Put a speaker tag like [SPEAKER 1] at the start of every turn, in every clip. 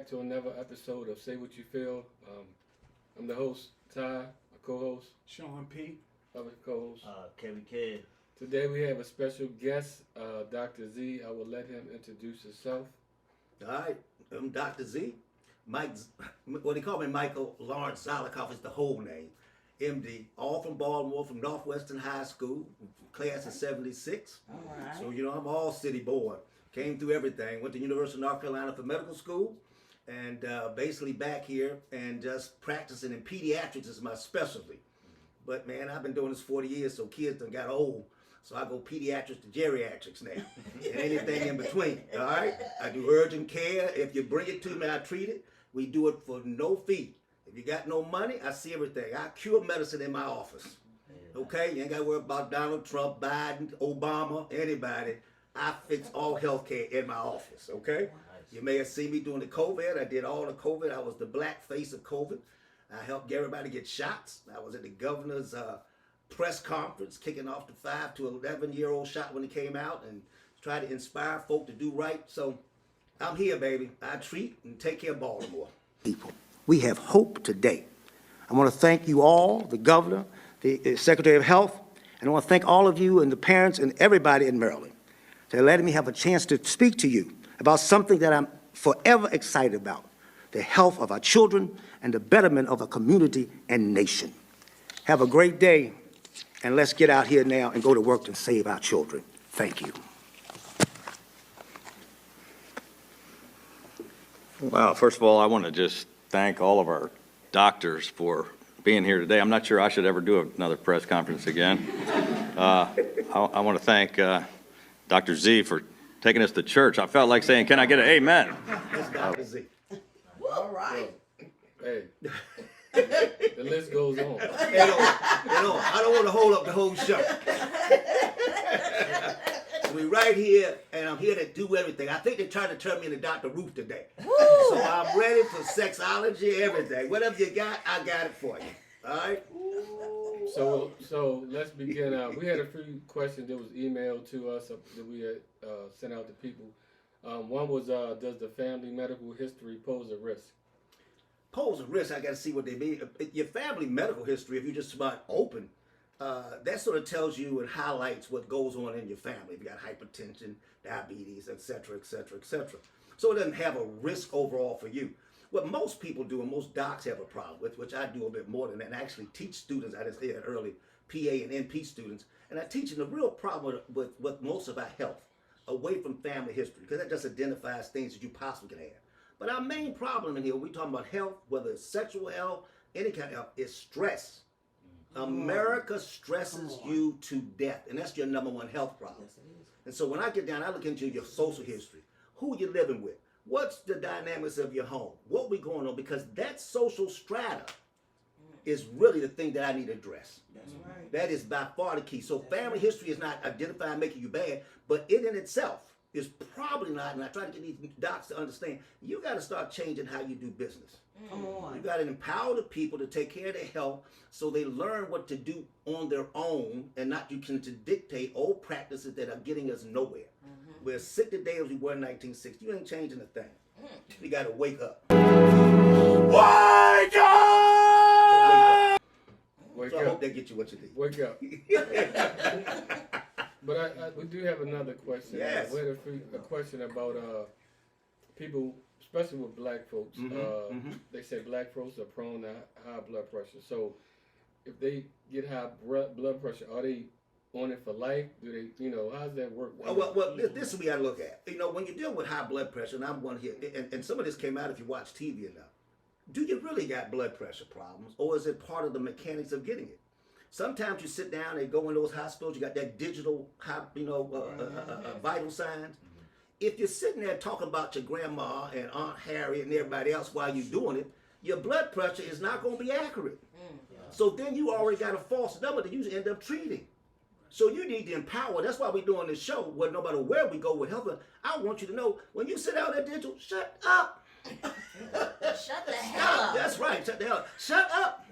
[SPEAKER 1] to another episode of Say What You Feel. I'm the host, Ty, my co-host.
[SPEAKER 2] Sean P.
[SPEAKER 1] Other co-host.
[SPEAKER 3] Kevin Kidd.
[SPEAKER 1] Today we have a special guest, Dr. Z. I will let him introduce himself.
[SPEAKER 4] All right, I'm Dr. Z. Mike, what they call me, Michael Lawrence Zolikoff is the whole name. MD, all from Baltimore, from Northwestern High School, class of 76.
[SPEAKER 3] All right.
[SPEAKER 4] So, you know, I'm all city born. Came through everything. Went to University of North Carolina for medical school. And basically back here and just practicing in pediatrics is my specialty. But man, I've been doing this 40 years, so kids done got old. So I go pediatrics to geriatrics now, and anything in between, all right? I do urgent care. If you bring it to me, I treat it. We do it for no fee. If you got no money, I see everything. I cure medicine in my office, okay? You ain't got to worry about Donald Trump, Biden, Obama, anybody. I fix all healthcare in my office, okay? You may have seen me doing the COVID. I did all the COVID. I was the black face of COVID. I helped everybody get shots. I was at the governor's press conference, kicking off the 5 to 11-year-old shot when it came out and try to inspire folk to do right. So I'm here, baby. I treat and take care of Baltimore. People, we have hope today. I want to thank you all, the governor, the Secretary of Health, and I want to thank all of you and the parents and everybody in Maryland for letting me have a chance to speak to you about something that I'm forever excited about, the health of our children and the betterment of our community and nation. Have a great day, and let's get out here now and go to work to save our children. Thank you.
[SPEAKER 5] Wow, first of all, I want to just thank all of our doctors for being here today. I'm not sure I should ever do another press conference again. I want to thank Dr. Z for taking us to church. I felt like saying, can I get an amen?
[SPEAKER 4] That's Dr. Z.
[SPEAKER 3] All right.
[SPEAKER 1] Hey, the list goes on.
[SPEAKER 4] Hey, I don't want to hold up the whole show. So we right here, and I'm here to do everything. I think they're trying to turn me into Dr. Ruth today. Woo! So I'm ready for sexology, everything. Whatever you got, I got it for you. All right?
[SPEAKER 1] So let's begin. We had a few questions that was emailed to us that we had sent out to people. One was, does the family medical history pose a risk?
[SPEAKER 4] Pose a risk, I got to see what they mean. Your family medical history, if you just about open, that sort of tells you and highlights what goes on in your family. If you got hypertension, diabetes, et cetera, et cetera, et cetera. So it doesn't have a risk overall for you. What most people do, and most docs have a problem with, which I do a bit more than that, and I actually teach students, I just said early, PA and NP students, and I teach them the real problem with most of our health, away from family history, because that just identifies things that you possibly can have. But our main problem in here, when we talking about health, whether it's sexual health, any kind of health, is stress. America stresses you to death, and that's your number one health problem. Yes, it is. And so when I get down, I look into your social history. Who you living with? What's the dynamics of your home? What we going on? Because that social strata is really the thing that I need to address.
[SPEAKER 3] That's right.
[SPEAKER 4] That is by far the key. So family history is not identifying making you bad, but it in itself is probably not, and I try to get these docs to understand, you got to start changing how you do business.
[SPEAKER 3] Come on.
[SPEAKER 4] You got to empower the people to take care of their health so they learn what to do on their own and not you can to dictate old practices that are getting us nowhere. We're sick today as we were in 1960. You ain't changing a thing. You got to wake up. Wake up!
[SPEAKER 1] Wake
[SPEAKER 4] So I
[SPEAKER 1] up.
[SPEAKER 4] hope they get you what you need.
[SPEAKER 1] Wake up. But we do have another question.
[SPEAKER 4] Yes.
[SPEAKER 1] We had a question about people, especially with black folks. They say black folks are prone to high blood pressure. So if they get high blood pressure, are they on it for life? Do they, how does that work?
[SPEAKER 4] Well, this is what we got to look at. When you deal with high blood pressure, and I'm one here, and some of this came out if you watch TV enough, do you really got blood pressure problems, or is it part of the mechanics of getting it? Sometimes you sit down and go in those hospitals, you got that digital, vital signs. If you're sitting there talking about your grandma and Aunt Harriet and everybody else while you're doing it, your blood pressure is not going to be accurate. So then you already got a false number that you end up treating. So you need to empower. That's why we're doing this show. Well, no matter where we go with health, I want you to know, when you sit down at digital, shut up.
[SPEAKER 3] Shut the hell up.
[SPEAKER 4] That's right. Shut the hell up. Shut up.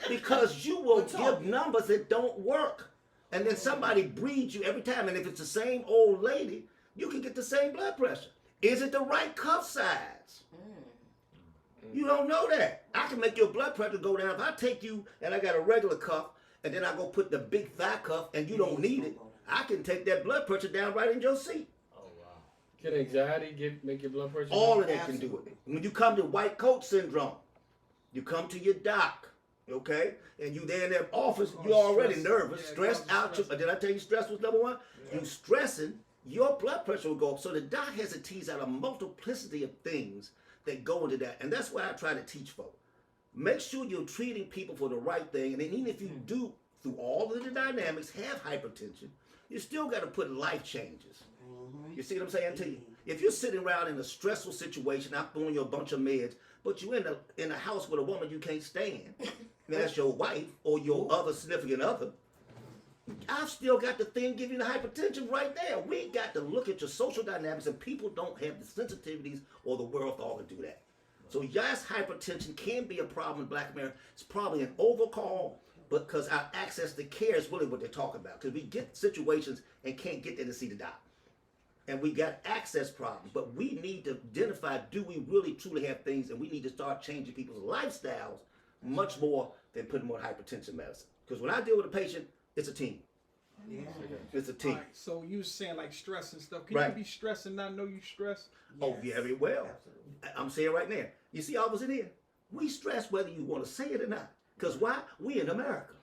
[SPEAKER 4] Because you will give numbers that don't work. And then somebody breeds you every time. And if it's the same old lady, you can get the same blood pressure. Is it the right cuff size? You don't know that. I can make your blood pressure go down. If I take you and I got a regular cuff and then I go put the big thigh cuff and you don't need it, I can take that blood pressure down right in your seat.
[SPEAKER 3] Oh, wow.
[SPEAKER 1] Can anxiety make your blood pressure?
[SPEAKER 4] All of that can do it. When you come to white coat syndrome, you come to your doc, okay, and you there in their office, you're already nervous, stressed out. Did I tell you stress was number one? You stressing, your blood pressure will go up. So the doc has to tease out a multiplicity of things that go into that, and that's what I try to teach folks. Make sure you're treating people for the right thing, and then even if you do, through all of the dynamics, have hypertension, you still got to put life changes. You see what I'm saying to you? If you're sitting around in a stressful situation, I'm throwing you a bunch of meds, but you're in a house with a woman you can't stand, and that's your wife or your other significant other, I've still got the thing giving you the hypertension right there. We got to look at your social dynamics, and people don't have the sensitivities or the wherewithal to do that. So yes, hypertension can be a problem in Black America. It's probably an overcall, but because our access to care is really what they're talking about. Because we get situations and can't get there to see the doctor. And we got access problems, but we need to identify, do we really truly have things, and we need to start changing people's lifestyles much more than putting more hypertension medicine. Because when I deal with a patient, it's a team.
[SPEAKER 2] Yeah.
[SPEAKER 4] It's a team.
[SPEAKER 2] All right, so you saying like stress and stuff. Can
[SPEAKER 4] Right.
[SPEAKER 2] you be stressed and not know you stressed?
[SPEAKER 4] Oh, very well. I'm saying right now. You see all of us in here? We stress whether you want to say it or not. Because why? We in America.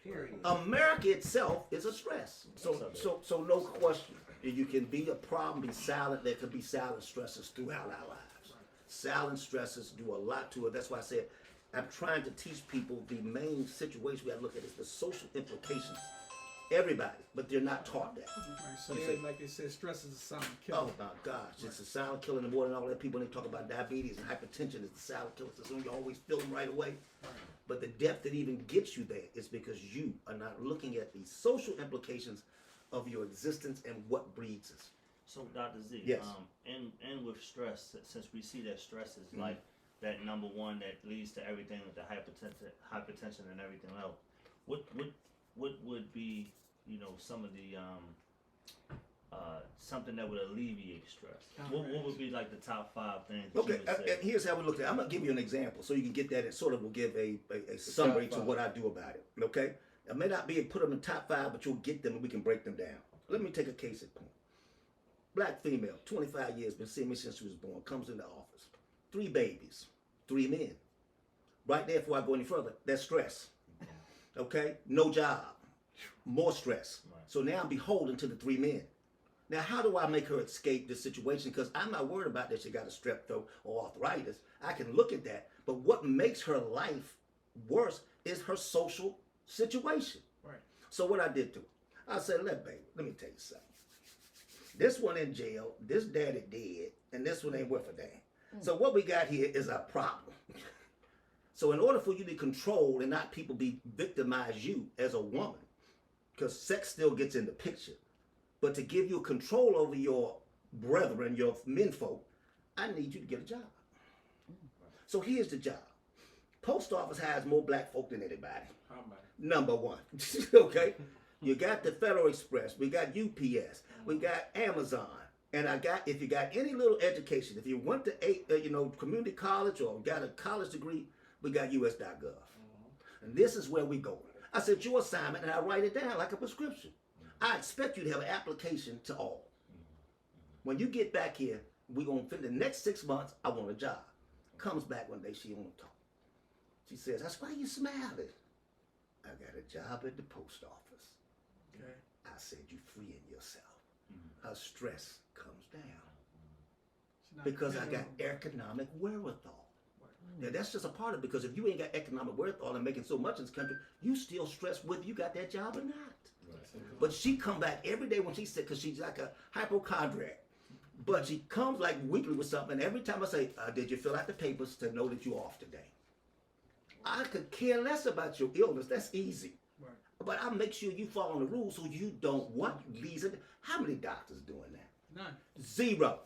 [SPEAKER 3] Period.
[SPEAKER 4] America itself is a stress. So no question. You can be a problem, be silent. There could be silent stresses throughout our lives. Silent stresses do a lot to it. That's why I said I'm trying to teach people the main situation we got to look at is the social implications. Everybody, but they're not taught that.
[SPEAKER 2] Right, so
[SPEAKER 4] You
[SPEAKER 2] yeah,
[SPEAKER 4] see?
[SPEAKER 2] like they said, stress is a silent killer.
[SPEAKER 4] Oh my gosh, it's a silent killer in the water and all that. People, when they talk about diabetes and hypertension, it's the silent killer. So you always feel them right away. But the depth that even gets you there is because you are not looking at the social implications of your existence and what breeds us.
[SPEAKER 3] So, Dr. Z,
[SPEAKER 4] Yes.
[SPEAKER 3] and with stress, since we see that stress is like that number one that leads to everything with the hypertension and everything else, what would be, you know, some of the something that would alleviate stress? What would be like the top 5 things that
[SPEAKER 4] Okay,
[SPEAKER 3] you would say?
[SPEAKER 4] and here's how we look at it. I'm going to give you an example so you can get that and sort of will give a summary to what I do about it. Okay? I may not be able to put them in top 5, but you'll get them and we can break them down. Let me take a case in point. Black female, 25 years, been seeing me since she was born, comes into office. 3 babies, 3 men. Right there, before I go any further, that's stress. Okay? No job. More stress.
[SPEAKER 3] Right.
[SPEAKER 4] So now I'm beholden to the 3 men. Now, how do I make her escape this situation? Because I'm not worried about that she got a strep throat or arthritis. I can look at that. But what makes her life worse is her social situation.
[SPEAKER 2] Right.
[SPEAKER 4] So what I did to her, I said, let me tell you something. This one in jail, this daddy dead, and this one ain't worth a damn. So what we got here is a problem. So in order for you to control and not people be victimize you as a woman, because sex still gets in the picture, but to give you control over your brethren, your menfolk, I need you to get a job. So here's the job. Post office hires more black folk than anybody.
[SPEAKER 1] How about it?
[SPEAKER 4] Number one. Okay? You got the Federal Express, we got UPS, we got Amazon, and I got, if you got any little education, if you went to community college or got a college degree, we got US.gov. And this is where we go. I said, your assignment, and I write it down like a prescription. I expect you to have an application to all. When you get back here, we're going to, for the next 6 months, I want a job. Comes back one day, she don't talk. She says, that's why you smiling. I got a job at the post office.
[SPEAKER 2] Okay.
[SPEAKER 4] I said, you freeing yourself. Her stress comes down.
[SPEAKER 2] It's not
[SPEAKER 4] Because I
[SPEAKER 2] good.
[SPEAKER 4] got economic wherewithal. Now, that's just a part of it, because if you ain't got economic wherewithal and making so much in this country, you still stressed whether you got that job or not. But she come back every day when she said, because she's like a hypochondriac. But she comes like weekly with something, and every time I say, did you fill out the papers to know that you're off today? I could care less about your illness. That's easy.
[SPEAKER 2] Right.
[SPEAKER 4] But I make sure you follow the rules so you don't what? Lisa, how many doctors doing that?
[SPEAKER 2] None.
[SPEAKER 4] 0.
[SPEAKER 2] None.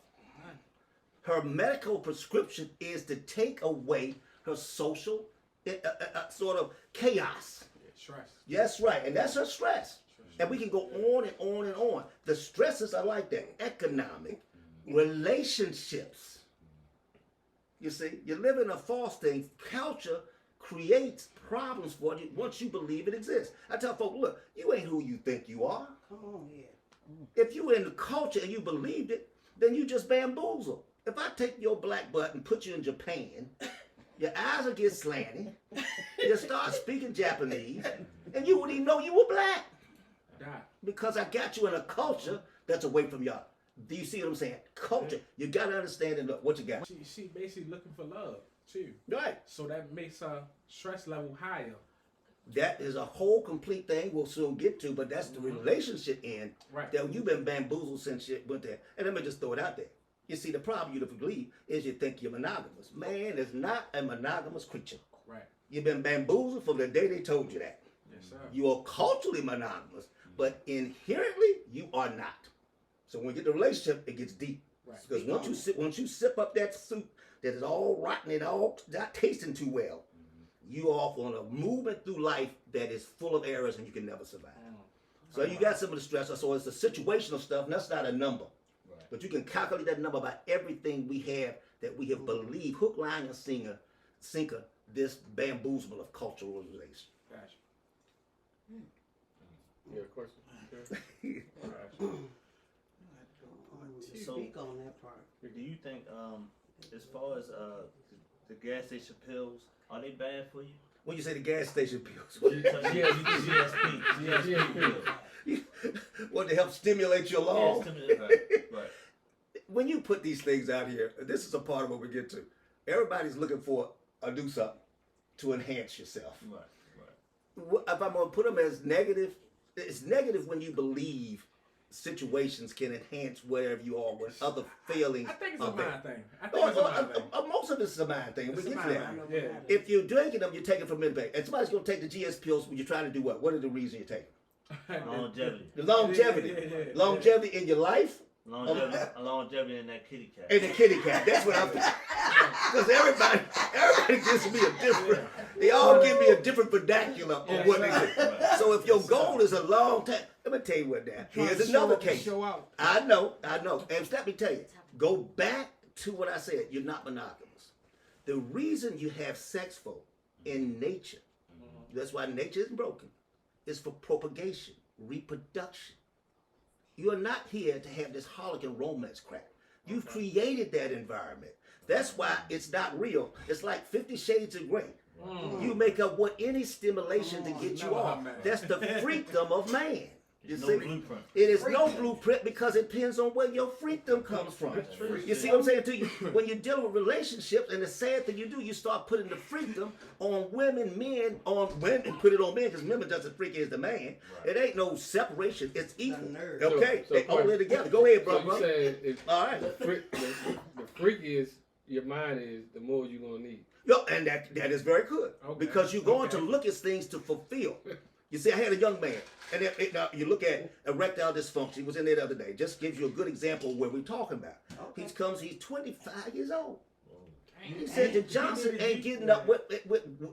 [SPEAKER 4] Her medical prescription is to take away her social sort of chaos.
[SPEAKER 2] Yeah, stress.
[SPEAKER 4] Yes, right. And that's her stress. And we can go on and on and on. The stresses are like that. Economic, relationships. You see, you live in a false thing. Culture creates problems for you once you believe it exists. I tell folks, look, you ain't who you think you are.
[SPEAKER 6] Come on here.
[SPEAKER 4] If you were in the culture and you believed it, then you just bamboozle. If I take your black butt and put you in Japan, your eyes will get slanty, you start speaking Japanese, and you wouldn't even know you were black. Because I got you in a culture that's away from y'all. Do you see what I'm saying? Culture. You got to understand and look what you got.
[SPEAKER 2] She basically looking for love too.
[SPEAKER 4] Right.
[SPEAKER 2] So that makes her stress level higher.
[SPEAKER 4] That is a whole complete thing we'll soon get to, but that's the relationship end.
[SPEAKER 2] Right.
[SPEAKER 4] That you've been bamboozled since you went there. And let me just throw it out there. You see, the problem you believe is you think you're monogamous. Man is not a monogamous creature.
[SPEAKER 2] Right.
[SPEAKER 4] You've been bamboozled from the day they told you that.
[SPEAKER 2] Yes, sir.
[SPEAKER 4] You are culturally monogamous, but inherently you are not. So when you get the relationship, it gets deep.
[SPEAKER 2] Right.
[SPEAKER 4] Because once you sip up that soup that is all rotten and all not tasting too well, you are off on a movement through life that is full of errors and you can never survive. So you got some of the stress. So it's the situational stuff, and that's not a number.
[SPEAKER 3] Right.
[SPEAKER 4] But you can calculate that number by everything we have that we have believed, hook, line, and sinker, this bamboozlement of culturalization.
[SPEAKER 2] Gotcha.
[SPEAKER 1] Yeah, question.
[SPEAKER 3] So-
[SPEAKER 6] Speak on that part.
[SPEAKER 3] Do you think, as far as the gas station pills, are they bad for you?
[SPEAKER 4] When you say the gas station pills,
[SPEAKER 3] GSP pills.
[SPEAKER 4] what to help stimulate your lungs?
[SPEAKER 3] Right.
[SPEAKER 4] When you put these things out here, this is a part of what we get to. Everybody's looking for a do something to enhance yourself.
[SPEAKER 3] Right.
[SPEAKER 4] If I'm gonna put them as negative, it's negative when you believe situations can enhance wherever you are with other failings.
[SPEAKER 2] I think it's a
[SPEAKER 4] of that.
[SPEAKER 2] mind thing. I think it's a mind thing.
[SPEAKER 4] Most of this is a mind thing. We
[SPEAKER 2] It's a
[SPEAKER 4] get to
[SPEAKER 2] mind
[SPEAKER 4] that.
[SPEAKER 2] thing. Yeah.
[SPEAKER 4] If you're drinking them, you're taking from impact. And somebody's gonna take the GS pills when you're trying to do what? What are the reasons you're taking?
[SPEAKER 3] Longevity.
[SPEAKER 4] The longevity.
[SPEAKER 2] Yeah.
[SPEAKER 4] Longevity in your life.
[SPEAKER 3] Longevity in that kitty cat.
[SPEAKER 4] And the kitty cat. That's what I'm because everybody gives me a different. They all give me a different vernacular of what they do. So if your goal is a long time, let me tell you what that. Here's another case.
[SPEAKER 2] Show out.
[SPEAKER 4] I know. And let me tell you, go back to what I said. You're not monogamous. The reason you have sex folk in nature, that's why nature isn't broken, is for propagation, reproduction. You're not here to have this Harlequin romance crap. You've created that environment. That's why it's not real. It's like 50 Shades of Grey. You make up what any stimulation to get you off. That's the freakdom of man. You
[SPEAKER 3] There's
[SPEAKER 4] see?
[SPEAKER 3] no blueprint.
[SPEAKER 4] It is no blueprint because it depends on where your freedom comes from. You see what I'm saying to you? When you deal with relationships, and the sad thing you start putting the freedom on women, men, on women, put it on men because men just as freaky as the man.
[SPEAKER 3] Right.
[SPEAKER 4] It ain't no separation. It's equal.
[SPEAKER 6] nerve.
[SPEAKER 4] Okay,
[SPEAKER 1] So
[SPEAKER 4] they all live together. Go ahead,
[SPEAKER 1] So
[SPEAKER 4] bro.
[SPEAKER 1] you saying it's
[SPEAKER 4] All right.
[SPEAKER 1] the freakiest your mind is, the more you're gonna need.
[SPEAKER 4] Yo, and that is very good
[SPEAKER 2] Okay.
[SPEAKER 4] because you're going to look at things to fulfill. You see, I had a young man, and now you look at erectile dysfunction. He was in there the other day. Just gives you a good example of what we're talking about. He's 25 years old. He said that Johnson ain't getting up with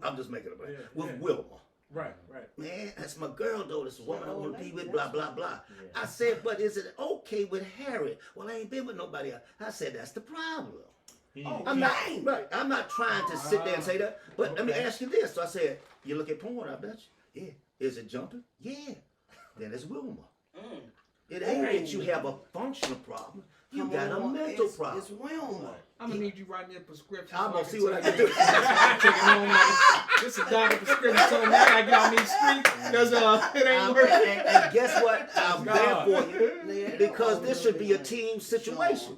[SPEAKER 4] I'm just making it up, with Wilma.
[SPEAKER 2] Right.
[SPEAKER 4] Man, that's my girl though. This woman I want to be with, blah, blah, blah. I said, but is it okay with Harry? Well, I ain't been with nobody else. I said, that's the problem. I'm not trying to sit there and say that, but let me ask you this. So I said, you look at porn, I bet you. Yeah. Is it jumping? Yeah. Then it's Wilma. It ain't that you have a functional problem. You got a mental problem.
[SPEAKER 6] It's Wilma.
[SPEAKER 2] I'm gonna need you writing your prescription.
[SPEAKER 4] I'm
[SPEAKER 2] so
[SPEAKER 4] gonna see what I
[SPEAKER 2] take
[SPEAKER 4] can do.
[SPEAKER 2] Take it home. Like, this is doctor prescription. So now I get on these streets because it ain't working.
[SPEAKER 4] And guess what? I'm there for you because this should be a team situation.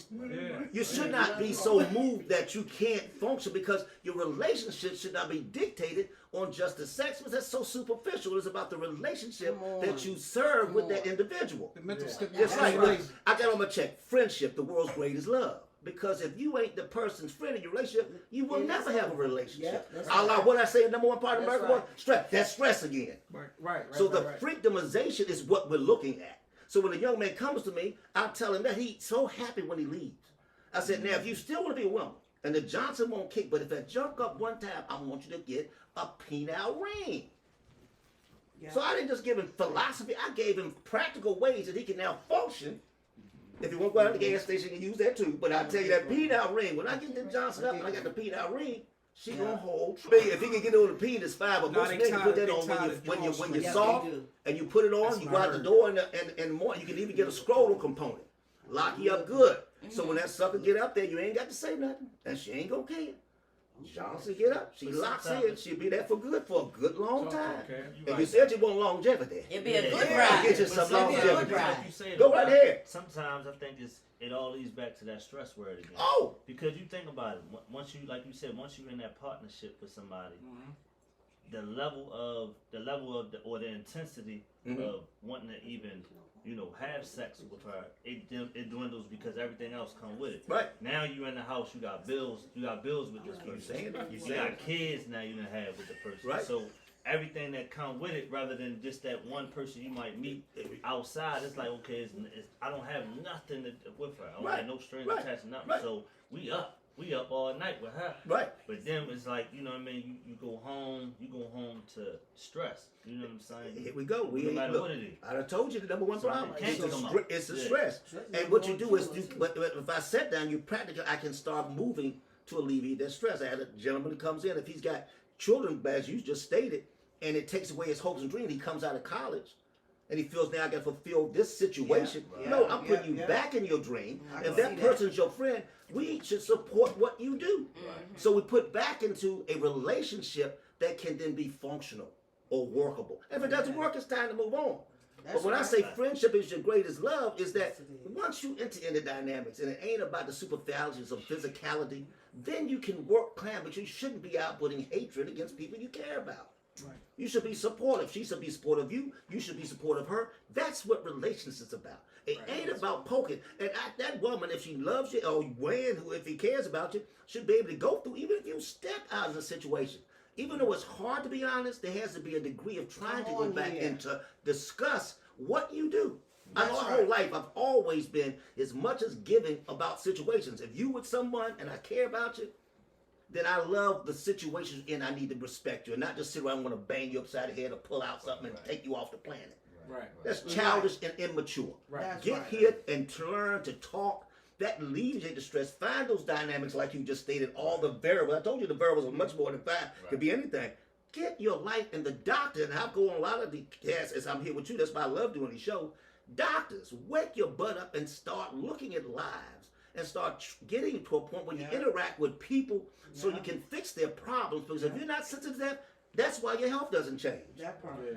[SPEAKER 4] You should not be so moved that you can't function because your relationship should not be dictated on just the sex, because that's so superficial. It's about the relationship that you serve with that individual.
[SPEAKER 2] The mental
[SPEAKER 4] It's
[SPEAKER 2] stimulation.
[SPEAKER 4] like, look, I got on my check, friendship, the world's greatest love. Because if you ain't the person's friend in your relationship, you will never have a relationship.
[SPEAKER 6] Yeah,
[SPEAKER 4] What I say, number one part of
[SPEAKER 6] That's
[SPEAKER 4] America
[SPEAKER 6] right.
[SPEAKER 4] was stress. That's stress again.
[SPEAKER 2] Right.
[SPEAKER 4] So the freedomization is what we're looking at. So when a young man comes to me, I tell him that he's so happy when he leaves. I said, now if you still want to be a woman, and the Johnson won't kick, but if I jump up one time, I want you to get a penile ring.
[SPEAKER 6] Yeah.
[SPEAKER 4] So I didn't just give him philosophy, I gave him practical ways that he can now function If you want to go out to the gas station, you can use that too. But I tell you that peanut ring, when I get the Johnson up and I got the peanut ring, she gonna hold. If you can get on the peen, it's fine. But most men can put that on when you're soft and you put it on. You go out the door and more. You can even get a scrotal component, lock you up good. So when that sucker get up there, you ain't got to say nothing, and she ain't gonna care. Johnson get up, she locks in, she'll be there for good for a good long time. And you said you want longevity.
[SPEAKER 6] It'd be a good ride.
[SPEAKER 4] Get you some longevity.
[SPEAKER 3] Like
[SPEAKER 4] Go right ahead.
[SPEAKER 3] Sometimes I think it all leads back to that stress word again.
[SPEAKER 4] Oh,
[SPEAKER 3] because you think about it, once you, like you said, once you're in that partnership with somebody, the level of or the intensity of wanting to even, have sex with her, it dwindles because everything else comes with it.
[SPEAKER 4] right.
[SPEAKER 3] Now you in the house, you got bills with this person. You got kids now you done have with the person.
[SPEAKER 4] Right.
[SPEAKER 3] So everything that come with it, rather than just that one person you might meet outside, it's like, okay, I don't have nothing with her. I don't have no strings attached to nothing.
[SPEAKER 4] Right.
[SPEAKER 3] So we up all night with her.
[SPEAKER 4] Right.
[SPEAKER 3] But then it's like, you know what I mean, you go home to stress. You know what I'm saying?
[SPEAKER 4] Here we go.
[SPEAKER 3] No matter what it is.
[SPEAKER 4] I done told you the number one problem.
[SPEAKER 3] Can't
[SPEAKER 4] It's the stress. And what you do is, but if I sit down, you practically, I can start moving to alleviate that stress. I had a gentleman who comes in, if he's got children, as you just stated, and it takes away his hopes and dreams, he comes out of college. And he feels now I got to fulfill this situation. No, I'm putting you back in your dream. If that person's your friend, we should support what you do. So we put back into a relationship that can then be functional or workable. If it doesn't work, it's time to move on. But when I say friendship is your greatest love, is that once you enter into dynamics and it ain't about the superficialities of physicality, then you can work plan, but you shouldn't be out putting hatred against people you care about. Right. You should be supportive. She should be supportive of you. You should be supportive of her. That's what relationships is about. It ain't about poking. And that woman, if she loves you, or when, if he cares about you, should be able to go through, even if you step out of the situation. Even though it's hard to be honest, there has to be a degree of trying to go back and to discuss what you do. My whole life, I've always been as much as giving about situations. If you with someone and I care about you, then I love the situation and I need to respect you and not just sit around and want to bang you upside the head or pull out something and take you off the planet. That's childish and immature. Get here and learn to talk. That alleviates the stress. Find those dynamics like you just stated, all the variables. I told you the variables are much more than five. Could be anything. Get your life in the doctor, and I'll go on a lot of the casts as I'm here with you. That's why I love doing these shows. Doctors, wake your butt up and start looking at lives and start getting to a point where you interact with people so you can fix their problems. Because if you're not sensitive to that, that's why your health doesn't change.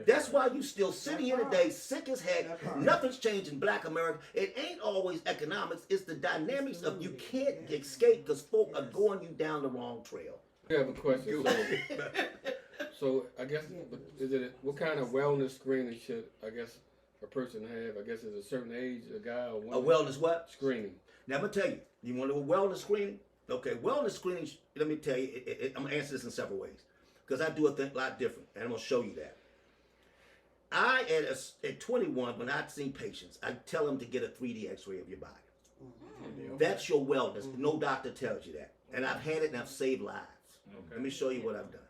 [SPEAKER 4] That's why you still sitting here today, sick as heck. Nothing's changed in Black America. It ain't always economics. It's the dynamics of you can't escape because folk are going you down the wrong trail.
[SPEAKER 1] I have a question. So I guess, what kind of wellness screening should, I guess, a person have? I guess at a certain age, a guy or woman.
[SPEAKER 4] A wellness what?
[SPEAKER 1] Screening.
[SPEAKER 4] Now, I'm going to tell you. You want to do a wellness screening? Okay, wellness screening, let me tell you, I'm going to answer this in several ways. Because I do a lot different, and I'm going to show you that. At 21, when I've seen patients, I tell them to get a 3D x-ray of your body. That's your wellness. No doctor tells you that. And I've had it and I've saved lives. Let me show you what I've done.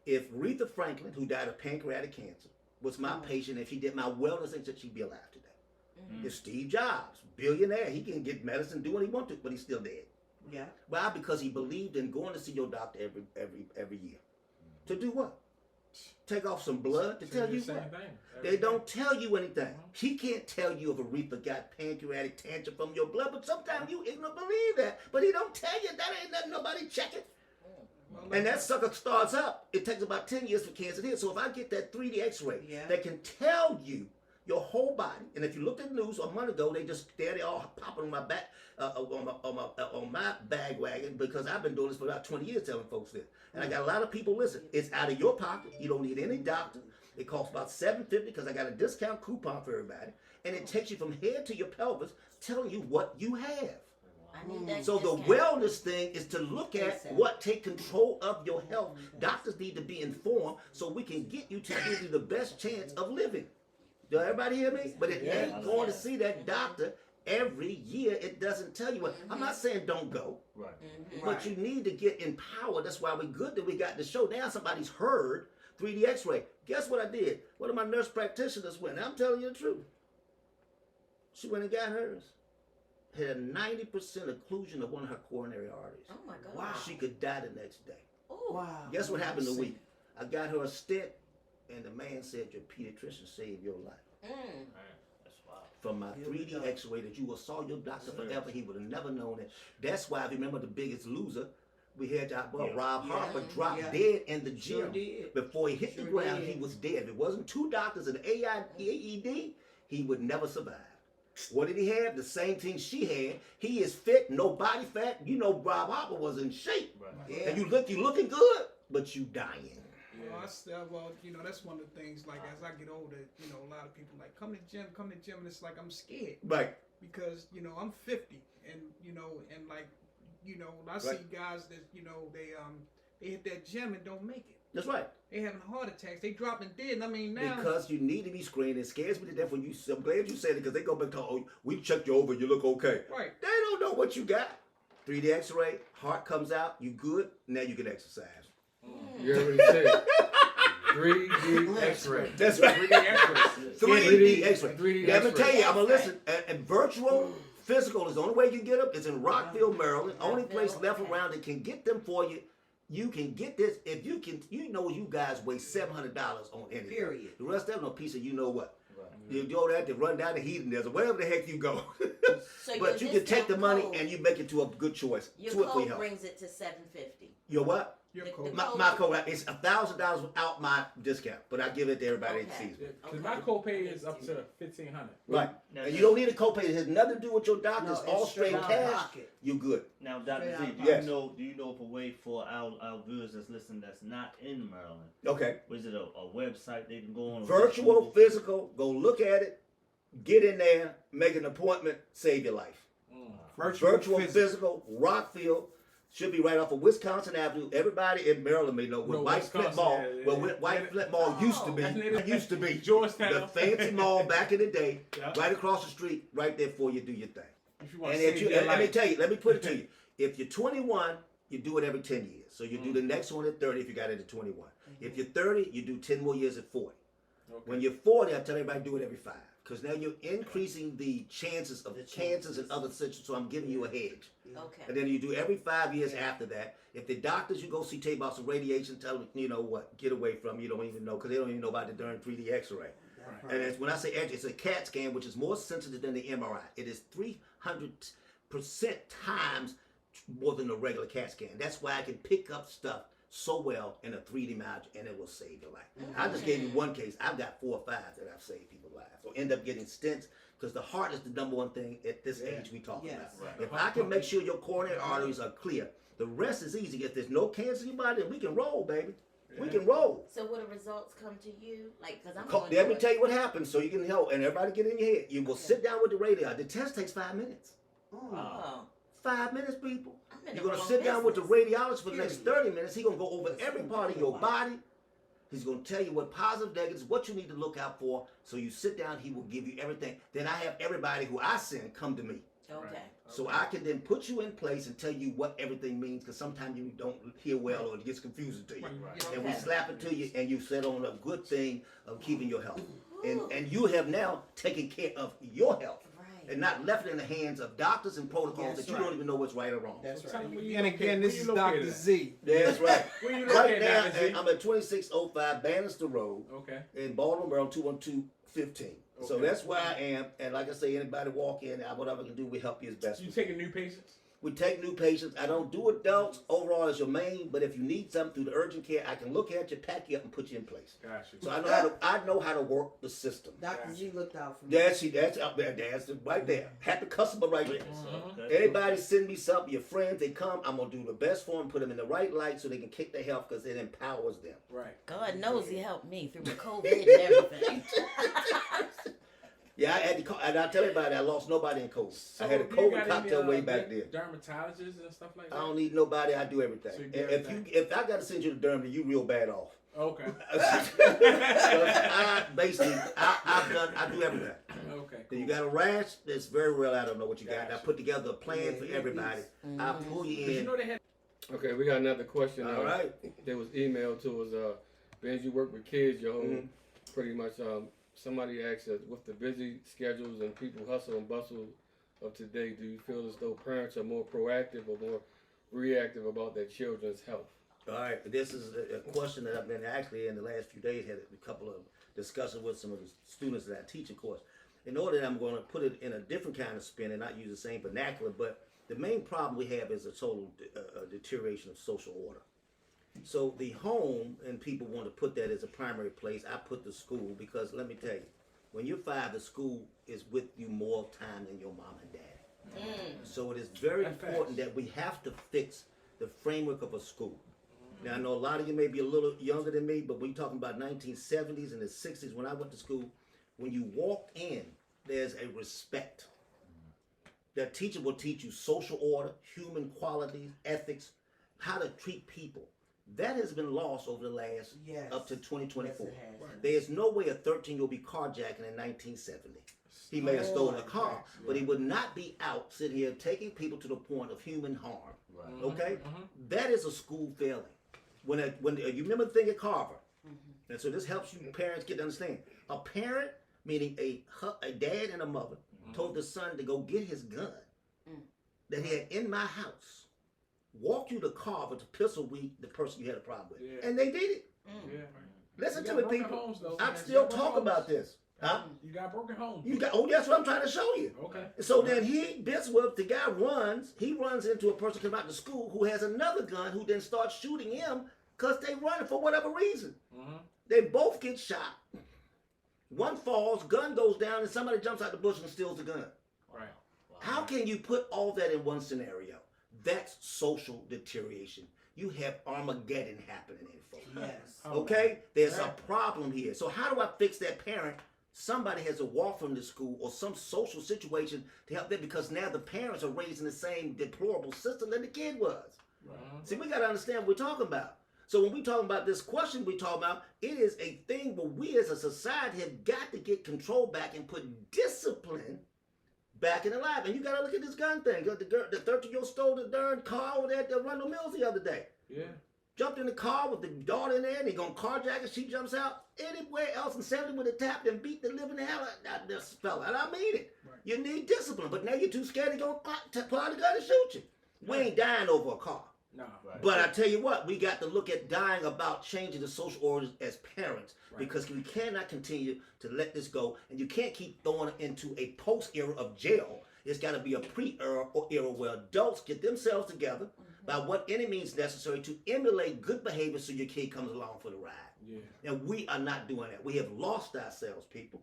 [SPEAKER 4] If Aretha Franklin, who died of pancreatic cancer, was my patient, if she did my wellness thing, she'd be alive today. If Steve Jobs, billionaire, he can get medicine, do what he wants to, but he's still dead.
[SPEAKER 6] Yeah.
[SPEAKER 4] Why? Because he believed in going to see your doctor every year. To do what? Take off some blood to tell you what? They don't tell you anything. He can't tell you if Aretha got pancreatic cancer from your blood, but sometimes you ignorant believe that. But he don't tell you. That ain't nothing nobody checking. And that sucker starts up. It takes about 10 years for cancer to hit. So if I get that 3D x-ray that can tell you your whole body, and if you looked at the news a month ago, they all popping on my back, on my bag wagon, because I've been doing this for about 20 years telling folks this. And I got a lot of people, listen, it's out of your pocket. You don't need any doctor. It costs about $7.50 because I got a discount coupon for everybody. And it takes you from head to your pelvis, telling you what you have. So the wellness thing is to look at take control of your health. Doctors need to be informed so we can get you to give you the best chance of living. Does everybody hear me? But it ain't going to see that doctor every year. It doesn't tell you what. I'm not saying don't go.
[SPEAKER 3] Right.
[SPEAKER 4] But you need to get empowered. That's why we're good that we got the show. Now somebody's heard 3D x-ray. Guess what I did? One of my nurse practitioners went. I'm telling you the truth. She went and got hers. had a 90% occlusion of one of her coronary arteries.
[SPEAKER 6] Oh my God.
[SPEAKER 2] Wow.
[SPEAKER 4] She could die the next day.
[SPEAKER 6] Ooh.
[SPEAKER 2] Wow.
[SPEAKER 4] Guess what happened a week? I got her a stent, and the man said your pediatrician saved your life.
[SPEAKER 6] Mm.
[SPEAKER 3] Man, that's wild.
[SPEAKER 4] From my
[SPEAKER 2] Here we
[SPEAKER 4] 3D
[SPEAKER 2] go.
[SPEAKER 4] X-ray that you will saw your doctor
[SPEAKER 3] Yes.
[SPEAKER 4] forever, he would have never known it. That's why, if you remember The Biggest Loser, we had our boy
[SPEAKER 3] Yeah.
[SPEAKER 4] Rob
[SPEAKER 6] Yeah.
[SPEAKER 4] Harper drop
[SPEAKER 2] Yeah.
[SPEAKER 4] dead in the
[SPEAKER 2] Sure
[SPEAKER 4] gym.
[SPEAKER 2] did.
[SPEAKER 4] Before he hit the
[SPEAKER 2] Sure
[SPEAKER 4] ground,
[SPEAKER 2] did.
[SPEAKER 4] he was dead. If it wasn't 2 doctors and AED, he would never survive. What did he have? The same thing she had. He is fit, no body fat. You know, Rob Harper was in shape,
[SPEAKER 3] Right.
[SPEAKER 2] Yeah.
[SPEAKER 4] and you looking good, but you dying.
[SPEAKER 2] Well, you know, that's one of the things, like, as I get older, you know, a lot of people like, come to the gym, and it's like, I'm scared.
[SPEAKER 4] Right.
[SPEAKER 2] Because, you know, I'm 50, and, you know, and like, you know, I see guys that, you know, they hit that gym and don't make it.
[SPEAKER 4] That's right.
[SPEAKER 2] They having heart attacks. They dropping dead. And I mean, now.
[SPEAKER 4] Because you need to be screened. It scares me to death when you. I'm glad you said it because they go back to, oh, we checked you over. You look okay.
[SPEAKER 2] Right.
[SPEAKER 4] They don't know what you got. 3D X-ray, heart comes out. You good. Now you can exercise.
[SPEAKER 1] You already said 3D X-ray.
[SPEAKER 4] That's right.
[SPEAKER 1] 3D X-ray.
[SPEAKER 4] 3D X-ray.
[SPEAKER 1] 3D
[SPEAKER 4] Yeah, I'm gonna
[SPEAKER 1] X-ray.
[SPEAKER 4] tell you. I'm gonna
[SPEAKER 6] That's
[SPEAKER 4] listen. And virtual physical is the only way you can get them. It's in Rockville, Maryland. Only place left
[SPEAKER 6] Okay.
[SPEAKER 4] around that can get them for you. You can get this if you can. You know, you guys waste $700 on anything.
[SPEAKER 2] Period.
[SPEAKER 4] The rest of them a piece of you know what.
[SPEAKER 3] Right.
[SPEAKER 4] You do that to run down the heating desert, wherever the heck you go.
[SPEAKER 6] So
[SPEAKER 4] But
[SPEAKER 6] your
[SPEAKER 4] you can take the
[SPEAKER 6] discount
[SPEAKER 4] money
[SPEAKER 6] code-
[SPEAKER 4] and you make it to a good choice.
[SPEAKER 6] Your
[SPEAKER 4] Do it for
[SPEAKER 6] code
[SPEAKER 4] your health.
[SPEAKER 6] brings it to $750.
[SPEAKER 4] Your what?
[SPEAKER 2] Your
[SPEAKER 6] The-
[SPEAKER 2] code.
[SPEAKER 6] the-
[SPEAKER 4] My code it's $1,000 without my discount, but I give it to everybody that
[SPEAKER 6] Okay.
[SPEAKER 4] sees me.
[SPEAKER 7] Because my copay is up to $1,500.
[SPEAKER 4] Right.
[SPEAKER 3] Now,
[SPEAKER 4] And you don't need a copay. It has nothing to do with your doctor.
[SPEAKER 2] No,
[SPEAKER 4] it's all
[SPEAKER 2] it's
[SPEAKER 4] straight
[SPEAKER 2] straight out of
[SPEAKER 4] cash.
[SPEAKER 2] pocket.
[SPEAKER 4] You good.
[SPEAKER 3] Now, Dr. Z,
[SPEAKER 2] Straight out
[SPEAKER 3] do
[SPEAKER 4] Yes.
[SPEAKER 3] you know of a way for our viewers that's listening that's not in Maryland?
[SPEAKER 4] Okay.
[SPEAKER 3] Was it a website they can go on?
[SPEAKER 4] Virtual,
[SPEAKER 3] Google?
[SPEAKER 4] physical. Go look at it. Get in there. Make an appointment. Save your life. Virtual, physical. Rockville. Should be right off of Wisconsin Avenue. Everybody in Maryland may know where
[SPEAKER 7] No,
[SPEAKER 4] White Flint
[SPEAKER 7] Wisconsin,
[SPEAKER 4] Mall.
[SPEAKER 7] yeah,
[SPEAKER 4] Well,
[SPEAKER 7] yeah.
[SPEAKER 4] White Flint Mall used to be.
[SPEAKER 7] That's
[SPEAKER 4] Used to be.
[SPEAKER 7] Georgetown.
[SPEAKER 4] The fancy mall back in the day,
[SPEAKER 7] Yeah.
[SPEAKER 4] right across the street, right there for you. Do your thing.
[SPEAKER 7] If you want
[SPEAKER 4] And
[SPEAKER 7] to
[SPEAKER 4] if
[SPEAKER 7] save
[SPEAKER 4] you,
[SPEAKER 7] your
[SPEAKER 4] and let me
[SPEAKER 7] life.
[SPEAKER 4] tell you, let me put it to you. If you're 21, you do it every 10 years. So you do the next one at 30 if you got it at 21. If you're 30, you do 10 more years at 40.
[SPEAKER 7] Okay.
[SPEAKER 4] When you're 40, I tell everybody do it every 5. Because now you're increasing the chances of cancers and other situations. So I'm giving you a hedge.
[SPEAKER 6] Okay.
[SPEAKER 4] And then you do every 5 years after that. If the doctors, you go see, tell you about some radiation, tell them, you know what, get away from them. You don't even know, because they don't even know about the darn 3D X-ray. And it's, when I say it's a CAT scan, which is more sensitive than the MRI. It is 300% times more than a regular CAT scan. That's why I can pick up stuff so well in a 3D image, and it will save your life. I just gave you one case. I've got 4 or 5 that I've saved people's lives. So end up getting stents, because the heart is the number one thing at this age we talk
[SPEAKER 2] Yes.
[SPEAKER 4] about.
[SPEAKER 3] Right.
[SPEAKER 4] If I can make sure your coronary arteries are clear, the rest is easy. If there's no cancer in your body, then we can roll, baby. We can roll.
[SPEAKER 6] So will the results come to you? Like, because I'm
[SPEAKER 4] Let
[SPEAKER 6] going
[SPEAKER 4] me
[SPEAKER 6] to
[SPEAKER 4] tell you what happens so you can help, and everybody get in your head. You will
[SPEAKER 6] Okay.
[SPEAKER 4] sit down with the radiologist. The test takes 5 minutes.
[SPEAKER 6] Oh,
[SPEAKER 4] 5 minutes, people.
[SPEAKER 6] I'm in
[SPEAKER 4] You're
[SPEAKER 6] the
[SPEAKER 4] going to
[SPEAKER 6] wrong
[SPEAKER 4] sit down with the
[SPEAKER 6] business.
[SPEAKER 4] radiologist for the next 30 minutes. He's going to go over every part of your body. He's going to tell you what positive, negatives, what you need to look out for. So you sit down, he will give you everything. Then I have everybody who I send come to me.
[SPEAKER 6] Okay.
[SPEAKER 4] So I can then put you in place and tell you what everything means, because sometimes you don't hear well or it gets confusing to you. And we
[SPEAKER 6] Okay.
[SPEAKER 4] slap it to you, and you set on a good thing of keeping your health. And you have now taken care of your health.
[SPEAKER 6] Right.
[SPEAKER 4] And not left it in the hands of doctors and protocols
[SPEAKER 2] That's
[SPEAKER 4] that you
[SPEAKER 2] right.
[SPEAKER 4] don't even know what's right or wrong.
[SPEAKER 2] That's
[SPEAKER 7] Tell
[SPEAKER 2] right.
[SPEAKER 7] me where you
[SPEAKER 2] And
[SPEAKER 7] located-
[SPEAKER 2] again,
[SPEAKER 7] where
[SPEAKER 2] this
[SPEAKER 7] you
[SPEAKER 2] is
[SPEAKER 7] located
[SPEAKER 2] Dr.
[SPEAKER 7] at?
[SPEAKER 2] Z.
[SPEAKER 4] That's right.
[SPEAKER 7] Where you
[SPEAKER 4] Right
[SPEAKER 7] located
[SPEAKER 4] now,
[SPEAKER 7] at, Dr. Z?
[SPEAKER 4] I'm at 2605 Bannister Road
[SPEAKER 7] Okay.
[SPEAKER 4] in Baltimore, Maryland, 21215. So
[SPEAKER 7] Okay.
[SPEAKER 4] that's where I am. And like I say, anybody walk in, whatever I can do, we help you as best
[SPEAKER 7] You
[SPEAKER 4] we can.
[SPEAKER 7] taking new patients?
[SPEAKER 4] We take new patients. I don't do adults overall as your main, but if you need something through the urgent care, I can look at you, pack you up, and put you in place.
[SPEAKER 7] Gotcha.
[SPEAKER 4] So I know how to work the system.
[SPEAKER 2] Dr. Z looked out for me.
[SPEAKER 4] That's up there. That's right there. Happy customer right there.
[SPEAKER 3] Okay.
[SPEAKER 4] Anybody send me something, your friends, they come, I'm gonna do the best for them, put them in the right light so they can kick their health, because it empowers them.
[SPEAKER 7] Right.
[SPEAKER 6] God knows he helped me through my COVID and everything.
[SPEAKER 4] Yeah, I had to call, and I tell everybody I lost nobody in COVID.
[SPEAKER 7] So
[SPEAKER 4] I had a
[SPEAKER 7] you
[SPEAKER 4] COVID
[SPEAKER 7] got
[SPEAKER 4] cocktail
[SPEAKER 7] any,
[SPEAKER 4] way back then.
[SPEAKER 7] Dermatologists and stuff like that?
[SPEAKER 4] I don't need nobody. I do everything.
[SPEAKER 7] So you
[SPEAKER 4] And
[SPEAKER 7] do
[SPEAKER 4] if
[SPEAKER 7] everything.
[SPEAKER 4] if I gotta send you to derm, then you real bad off.
[SPEAKER 7] Okay.
[SPEAKER 4] I basically I do everything.
[SPEAKER 7] Okay.
[SPEAKER 4] Then you got a rash, that's very real. I don't know what you got. I
[SPEAKER 7] Gotcha.
[SPEAKER 4] put together a plan for
[SPEAKER 2] Yeah,
[SPEAKER 4] everybody. I pull you
[SPEAKER 7] Did you
[SPEAKER 4] in.
[SPEAKER 7] know they had
[SPEAKER 1] Okay, we got another question.
[SPEAKER 4] All right.
[SPEAKER 1] That was emailed to us. Because you work with kids your whole, pretty much. Somebody asked us, with the busy schedules and people hustle and bustle of today, do you feel as though parents are more proactive or more reactive about their children's health?
[SPEAKER 4] All right, this is a question that I've been actually in the last few days had a couple of discussions with some of the students that I teach, of course. In order that I'm going to put it in a different kind of spin and not use the same vernacular, but the main problem we have is a total deterioration of social order. So the home, and people want to put that as a primary place. I put the school because let me tell you, when you're 5, the school is with you more time than your mom and dad. So it is very important that we have to fix the framework of a school. Now I know a lot of you may be a little younger than me, but when you're talking about 1970s and the 60s, when I went to school, when you walked in, there's a respect. That teacher will teach you social order, human qualities, ethics, how to treat people. That has been lost over the last up to 2024.
[SPEAKER 6] Yes, it has.
[SPEAKER 4] There's no way a 13-year-old will be carjacking in 1970. He may have stolen a car, but he would not be out sitting here taking people to the point of human harm.
[SPEAKER 3] Right.
[SPEAKER 4] Okay, that is a school failing. When you remember the thing at Carver, and so this helps you parents get to understand. A parent, meaning a dad and a mother, told the son to go get his gun that he had in my house, walk you to Carver to pistol weed the person you had a problem with, and they did it.
[SPEAKER 7] Yeah, man.
[SPEAKER 4] Listen
[SPEAKER 7] You
[SPEAKER 4] to
[SPEAKER 7] got
[SPEAKER 4] me,
[SPEAKER 7] broken
[SPEAKER 4] people.
[SPEAKER 7] homes, though,
[SPEAKER 4] I'm
[SPEAKER 7] man.
[SPEAKER 4] still
[SPEAKER 7] You got
[SPEAKER 4] talking
[SPEAKER 7] broken
[SPEAKER 4] about
[SPEAKER 7] homes.
[SPEAKER 4] this. Huh?
[SPEAKER 7] You got broken homes.
[SPEAKER 4] You got, that's what I'm trying to show you.
[SPEAKER 7] Okay.
[SPEAKER 4] So then Biswell, the guy runs into a person come out to school who has another gun who then starts shooting him because they run for whatever reason. They both get shot. One falls, gun goes down, and somebody jumps out the bush and steals the gun.
[SPEAKER 7] Right.
[SPEAKER 4] How can you put all that in one scenario? That's social deterioration. You have Armageddon happening in folks.
[SPEAKER 6] Yes.
[SPEAKER 4] Okay? There's a problem here. So how do I fix that parent? Somebody has to walk from the school or some social situation to help them because now the parents are raised in the same deplorable system that the kid was. See, we got to understand what we're talking about. So when we talking about this question we talking about, it is a thing where we as a society have got to get control back and put discipline back in the life. And you got to look at this gun thing. The 13-year-old stole the darn car over there at Arundel Mills the other day.
[SPEAKER 7] Yeah.
[SPEAKER 4] Jumped in the car with the daughter in there, and he gonna carjack her. She jumps out. Anywhere else in 70 would have tapped and beat the living hell out of this fella. And I mean it.
[SPEAKER 2] Right.
[SPEAKER 4] You need discipline, but now you're too scared to go pull out the gun and shoot you. We ain't dying over a car.
[SPEAKER 7] No.
[SPEAKER 3] Right.
[SPEAKER 4] But I tell you what, we got to look at dying about changing the social orders as parents because we cannot continue to let this go, and you can't keep throwing it into a post-era of jail. It's got to be a pre-era or era where adults get themselves together by what any means necessary to emulate good behavior so your kid comes along for the ride.
[SPEAKER 7] Yeah.
[SPEAKER 4] And we are not doing that. We have lost ourselves, people.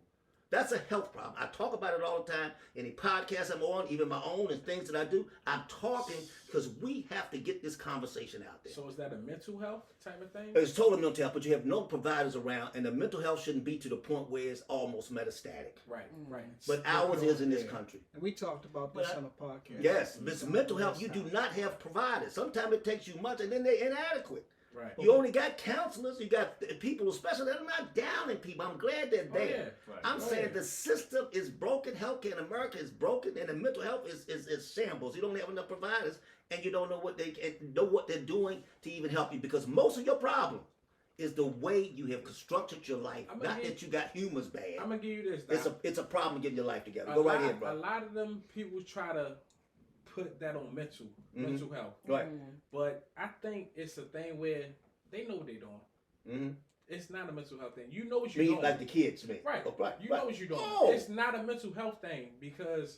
[SPEAKER 4] That's a health problem. I talk about it all the time. Any podcast I'm on, even my own and things that I do, I'm talking because we have to get this conversation out there.
[SPEAKER 7] So is that a mental health type of thing?
[SPEAKER 4] It's total mental health, but you have no providers around, and the mental health shouldn't be to the point where it's almost metastatic.
[SPEAKER 7] Right. Right.
[SPEAKER 4] But ours is in this country.
[SPEAKER 2] And we talked about this on the podcast.
[SPEAKER 4] Yes, this mental health, you do not have providers. Sometimes it takes you months, and then they're inadequate.
[SPEAKER 7] Right.
[SPEAKER 4] You only got counselors. You got people, especially that are not downing people. I'm glad they're there.
[SPEAKER 7] Yeah.
[SPEAKER 3] Right.
[SPEAKER 4] I'm saying the system is broken. Healthcare in America is broken, and the mental health is shambles. You don't have enough providers, and you don't know what they're doing to even help you because most of your problem is the way you have constructed your life. Not that you got humors bad.
[SPEAKER 7] I'm gonna give you this.
[SPEAKER 4] It's a problem getting your life together. Go right ahead, bro.
[SPEAKER 7] A lot of them people try to put that on mental health.
[SPEAKER 4] Right.
[SPEAKER 7] But I think it's a thing where they know what they're doing. It's not a mental health thing. You know what you're doing.
[SPEAKER 4] Like the kids, man.
[SPEAKER 7] Right.
[SPEAKER 4] Oh, right.
[SPEAKER 7] You know what you're doing.
[SPEAKER 4] Oh.
[SPEAKER 7] It's not a mental health thing because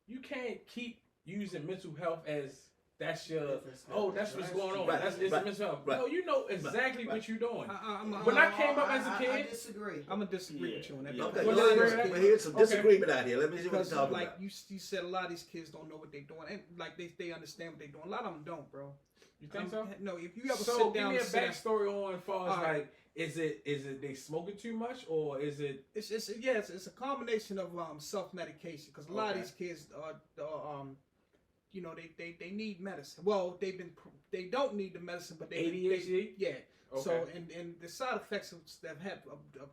[SPEAKER 7] you can't keep using mental health as that's your that's what's going on.
[SPEAKER 4] Right.
[SPEAKER 7] That's
[SPEAKER 4] Right.
[SPEAKER 7] mental health.
[SPEAKER 4] Right.
[SPEAKER 7] No, you know exactly what you're doing.
[SPEAKER 2] When
[SPEAKER 7] When I came up as a
[SPEAKER 6] I
[SPEAKER 7] kid,
[SPEAKER 6] disagree.
[SPEAKER 2] I'm gonna disagree with you on that.
[SPEAKER 3] Yeah.
[SPEAKER 4] Okay,
[SPEAKER 7] Well,
[SPEAKER 4] well, here's some disagreement out here. Let me see what
[SPEAKER 2] Because
[SPEAKER 4] you're talking
[SPEAKER 2] like
[SPEAKER 4] about.
[SPEAKER 2] you said, a lot of these kids don't know what they're doing, and like they understand what they're doing. A lot of them don't, bro.
[SPEAKER 7] you think so?
[SPEAKER 2] No, if you ever
[SPEAKER 7] So
[SPEAKER 2] sit
[SPEAKER 7] give
[SPEAKER 2] down
[SPEAKER 7] me a
[SPEAKER 2] and sit,
[SPEAKER 7] backstory on as far as
[SPEAKER 2] All right.
[SPEAKER 7] like, is it they smoking too much or is it?
[SPEAKER 2] it's a combination of self medication because a lot of
[SPEAKER 7] Okay.
[SPEAKER 2] these kids you know they need medicine. Well, they don't need the medicine, but they
[SPEAKER 7] ADHD?
[SPEAKER 2] yeah.
[SPEAKER 7] Okay.
[SPEAKER 2] So and the side effects of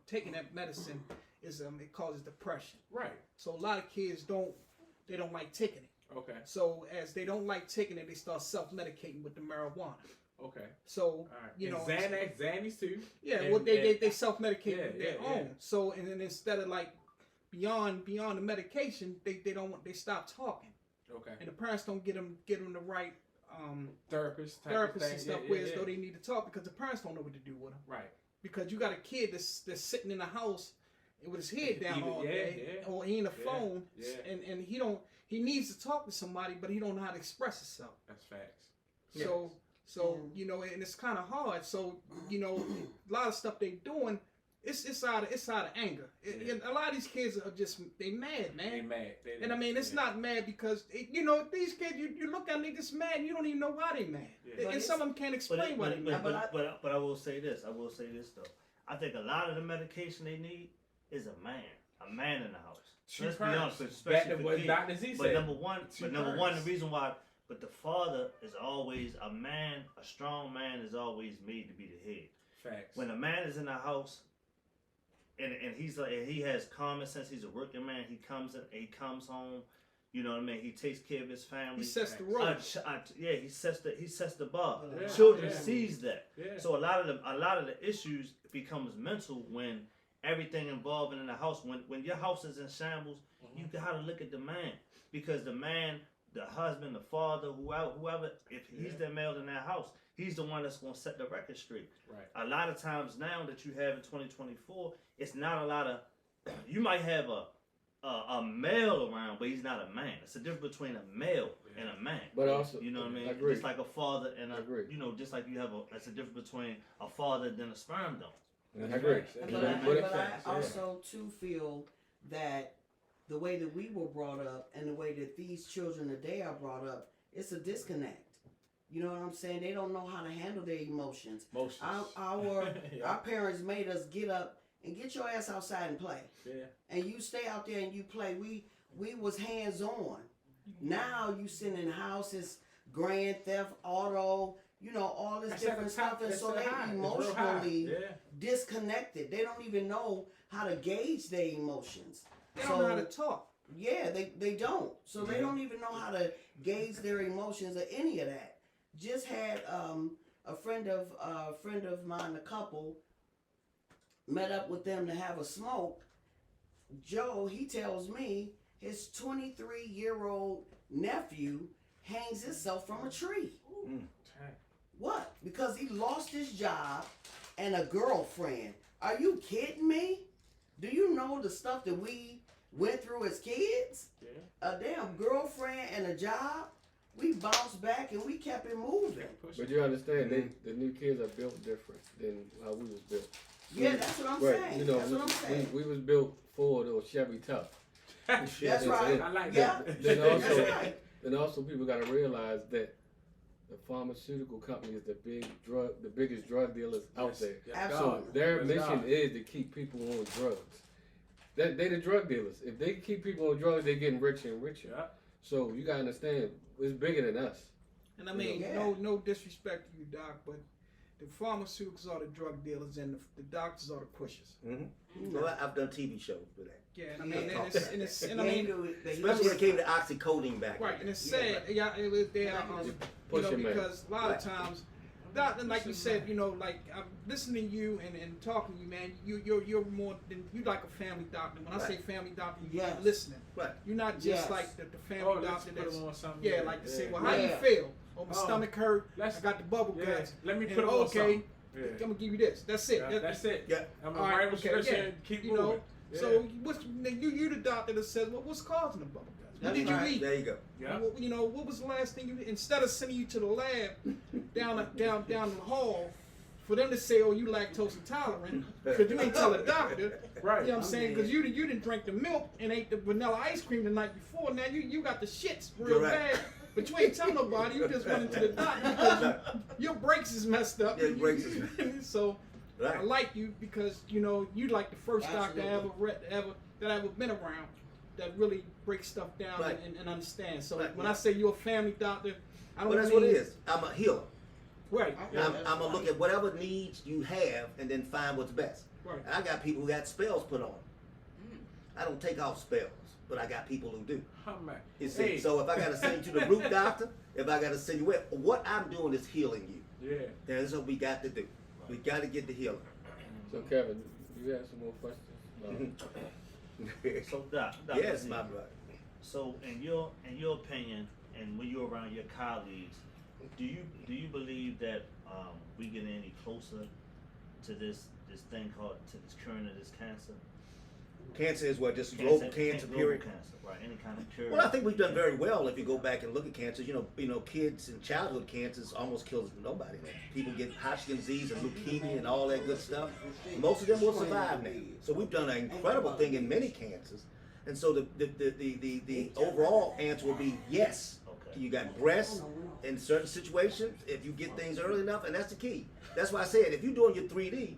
[SPEAKER 2] taking that medicine is it causes depression.
[SPEAKER 7] Right.
[SPEAKER 2] So a lot of kids don't like taking it.
[SPEAKER 7] Okay.
[SPEAKER 2] So as they don't like taking it, they start self-medicating with the marijuana.
[SPEAKER 7] Okay.
[SPEAKER 2] So
[SPEAKER 7] All right.
[SPEAKER 2] you know,
[SPEAKER 7] Xanax, Xannies too.
[SPEAKER 2] yeah,
[SPEAKER 7] And-
[SPEAKER 2] well they
[SPEAKER 7] and-
[SPEAKER 2] self-medicate
[SPEAKER 7] Yeah,
[SPEAKER 2] with their
[SPEAKER 7] yeah,
[SPEAKER 2] own.
[SPEAKER 7] yeah.
[SPEAKER 2] So and then instead of like beyond the medication, they stop talking,
[SPEAKER 7] Okay.
[SPEAKER 2] and the parents don't get them the right
[SPEAKER 7] Therapist
[SPEAKER 2] and stuff where as though they need to talk, because the parents don't know what to do with them.
[SPEAKER 7] Right.
[SPEAKER 2] Because you got a kid that's sitting in the house with his head down all day, or he in the phone, and he needs to talk to somebody, but he don't know how to express himself.
[SPEAKER 7] That's facts.
[SPEAKER 2] So you know, and it's kind of hard. So you know, a lot of stuff they doing, it's out of anger. And a lot of these kids are just they mad, man.
[SPEAKER 7] They mad.
[SPEAKER 2] And I mean, it's not mad because you know these kids. You look at them, they just mad. And you don't even know why they mad.
[SPEAKER 3] Yeah.
[SPEAKER 2] And some of them can't explain why they mad.
[SPEAKER 3] But I will say this. I will say this though. I think a lot of the medication they need is a man in the house. Let's be honest, especially for kids.
[SPEAKER 7] Dr. Z
[SPEAKER 3] But
[SPEAKER 7] said.
[SPEAKER 3] number one, the reason why. But the father is always a man. A strong man is always made to be the head.
[SPEAKER 7] Facts.
[SPEAKER 3] When a man is in the house, and he has common sense. He's a working man. He comes home. You know what I mean? He takes care of his family.
[SPEAKER 2] He sets the road.
[SPEAKER 3] He sets the bar.
[SPEAKER 7] Yeah.
[SPEAKER 3] Children
[SPEAKER 7] Yeah.
[SPEAKER 3] sees that.
[SPEAKER 7] Yeah.
[SPEAKER 3] So a lot of the issues becomes mental when everything involving in the house. When your house is in shambles, you gotta look at the man, because the man, the husband, the father, whoever, if he's the male in that house, he's the one that's gonna set the record straight.
[SPEAKER 7] Right.
[SPEAKER 3] A lot of times now that you have in 2024, it's not a lot of. You might have a male around, but he's not a man. It's a difference between a male and a man.
[SPEAKER 1] But also,
[SPEAKER 3] you know what I mean?
[SPEAKER 1] agree.
[SPEAKER 3] Just like a father and
[SPEAKER 1] I agree.
[SPEAKER 3] you know, just like you have that's a difference between a father and a sperm donor.
[SPEAKER 1] I agree.
[SPEAKER 8] But I also too feel that the way that we were brought up and the way that these children today are brought up, it's a disconnect. You know what I'm saying? They don't know how to handle their emotions. Our parents made us get up and get your ass outside and play.
[SPEAKER 7] Yeah.
[SPEAKER 8] And you stay out there and you play. We was hands on. Now you sitting in houses, grand theft, auto, you know, all this different stuff, and so they emotionally disconnected. They don't even know how to gauge their emotions.
[SPEAKER 2] They don't know how to talk.
[SPEAKER 8] Yeah, they don't. So they don't even know how to gauge their emotions or any of that. Just had a friend of mine, a couple, met up with them to have a smoke. Joe, he tells me his 23-year-old nephew hangs himself from a tree. What? Because he lost his job and a girlfriend. Are you kidding me? Do you know the stuff that we went through as kids?
[SPEAKER 7] Yeah.
[SPEAKER 8] A damn girlfriend and a job. We bounced back and we kept it moving.
[SPEAKER 1] But you understand, the new kids are built different than how we was built.
[SPEAKER 8] Yeah, that's what I'm saying.
[SPEAKER 1] You know,
[SPEAKER 8] that's what I'm saying.
[SPEAKER 1] We was built Ford or Chevy Tough.
[SPEAKER 8] That's right.
[SPEAKER 7] I like
[SPEAKER 8] Yeah.
[SPEAKER 7] that.
[SPEAKER 1] Then
[SPEAKER 8] right.
[SPEAKER 1] then also people got to realize that the pharmaceutical company is the biggest drug dealers out there.
[SPEAKER 8] Absolutely.
[SPEAKER 1] So their mission is to keep people on drugs. They the drug dealers. If they keep people on drugs, they're getting richer and richer.
[SPEAKER 7] Yeah.
[SPEAKER 1] So you gotta understand, it's bigger than us.
[SPEAKER 2] And I mean, no disrespect to you, Doc, but the pharmaceuticals are the drug dealers and the doctors are the pushers.
[SPEAKER 4] Well, I've done TV shows with that.
[SPEAKER 2] Yeah, and I mean, and I mean,
[SPEAKER 4] Especially when it came to oxycodone back.
[SPEAKER 2] right, and it's sad. Yeah, they are, you know, because a lot of times, like you said, you know, like I'm listening to you and talking to you, man. You're more than you like a family doctor. When I say family doctor, you're listening.
[SPEAKER 4] Right.
[SPEAKER 2] You're not just like the family doctor that's like to say, well, how you feel? Oh, my stomach hurt. I got the bubble guts.
[SPEAKER 7] Let me
[SPEAKER 2] And,
[SPEAKER 7] put it on something.
[SPEAKER 2] I'm gonna give you this. That's it.
[SPEAKER 7] That's it.
[SPEAKER 4] Yeah.
[SPEAKER 7] I'm
[SPEAKER 2] All
[SPEAKER 7] gonna
[SPEAKER 2] right,
[SPEAKER 7] write a prescription and keep moving.
[SPEAKER 2] know, so what's you the doctor that says, well, what's causing the bubble guts? What did you eat?
[SPEAKER 4] There you go.
[SPEAKER 7] Yeah.
[SPEAKER 2] What, you know, what was the last thing you? Instead of sending you to the lab down the hall for them to say, oh, you lactose intolerant, because you ain't tell the doctor.
[SPEAKER 7] Right.
[SPEAKER 2] You know what I'm saying? Because you didn't drink the milk and ate the vanilla ice cream the night before. Now you got the shits real bad. But you ain't tell nobody. You just went into the doctor because your brakes is messed up.
[SPEAKER 4] Yeah, brakes is messed
[SPEAKER 2] So I like you because you know you like the first doctor I ever been around that really breaks stuff down and understands. So when I say you're a family doctor, I don't.
[SPEAKER 4] Well, that's what it is. I'm a healer.
[SPEAKER 2] Right.
[SPEAKER 4] I'm gonna look at whatever needs you have and then find what's best.
[SPEAKER 2] Right.
[SPEAKER 4] I got people who got spells put on. I don't take off spells, but I got people who do. You see, so if I gotta send you to the root doctor, if I gotta send you what I'm doing is healing you.
[SPEAKER 7] Yeah.
[SPEAKER 4] That's what we got to do. We got to get the healing.
[SPEAKER 1] So Kevin, you have some more questions?
[SPEAKER 3] So, Doc,
[SPEAKER 4] Yes,
[SPEAKER 3] Z,
[SPEAKER 4] my brother.
[SPEAKER 3] so in your opinion, and when you're around your colleagues, do you believe that we getting any closer to this thing called to this curing of this cancer?
[SPEAKER 4] Cancer is what? Just global cancer,
[SPEAKER 3] global
[SPEAKER 4] period?
[SPEAKER 3] cancer, right? Any kind of cure.
[SPEAKER 4] Well, I think we've done very well if you go back and look at cancers. You know, kids and childhood cancers almost kills nobody now. People get Hodgkin's disease and leukemia and all that good stuff. Most of them will survive now. So we've done an incredible thing in many cancers. And so the overall answer will be yes.
[SPEAKER 3] Okay.
[SPEAKER 4] You got breast in certain situations if you get things early enough, and that's the key. That's why I said if you're doing your 3D,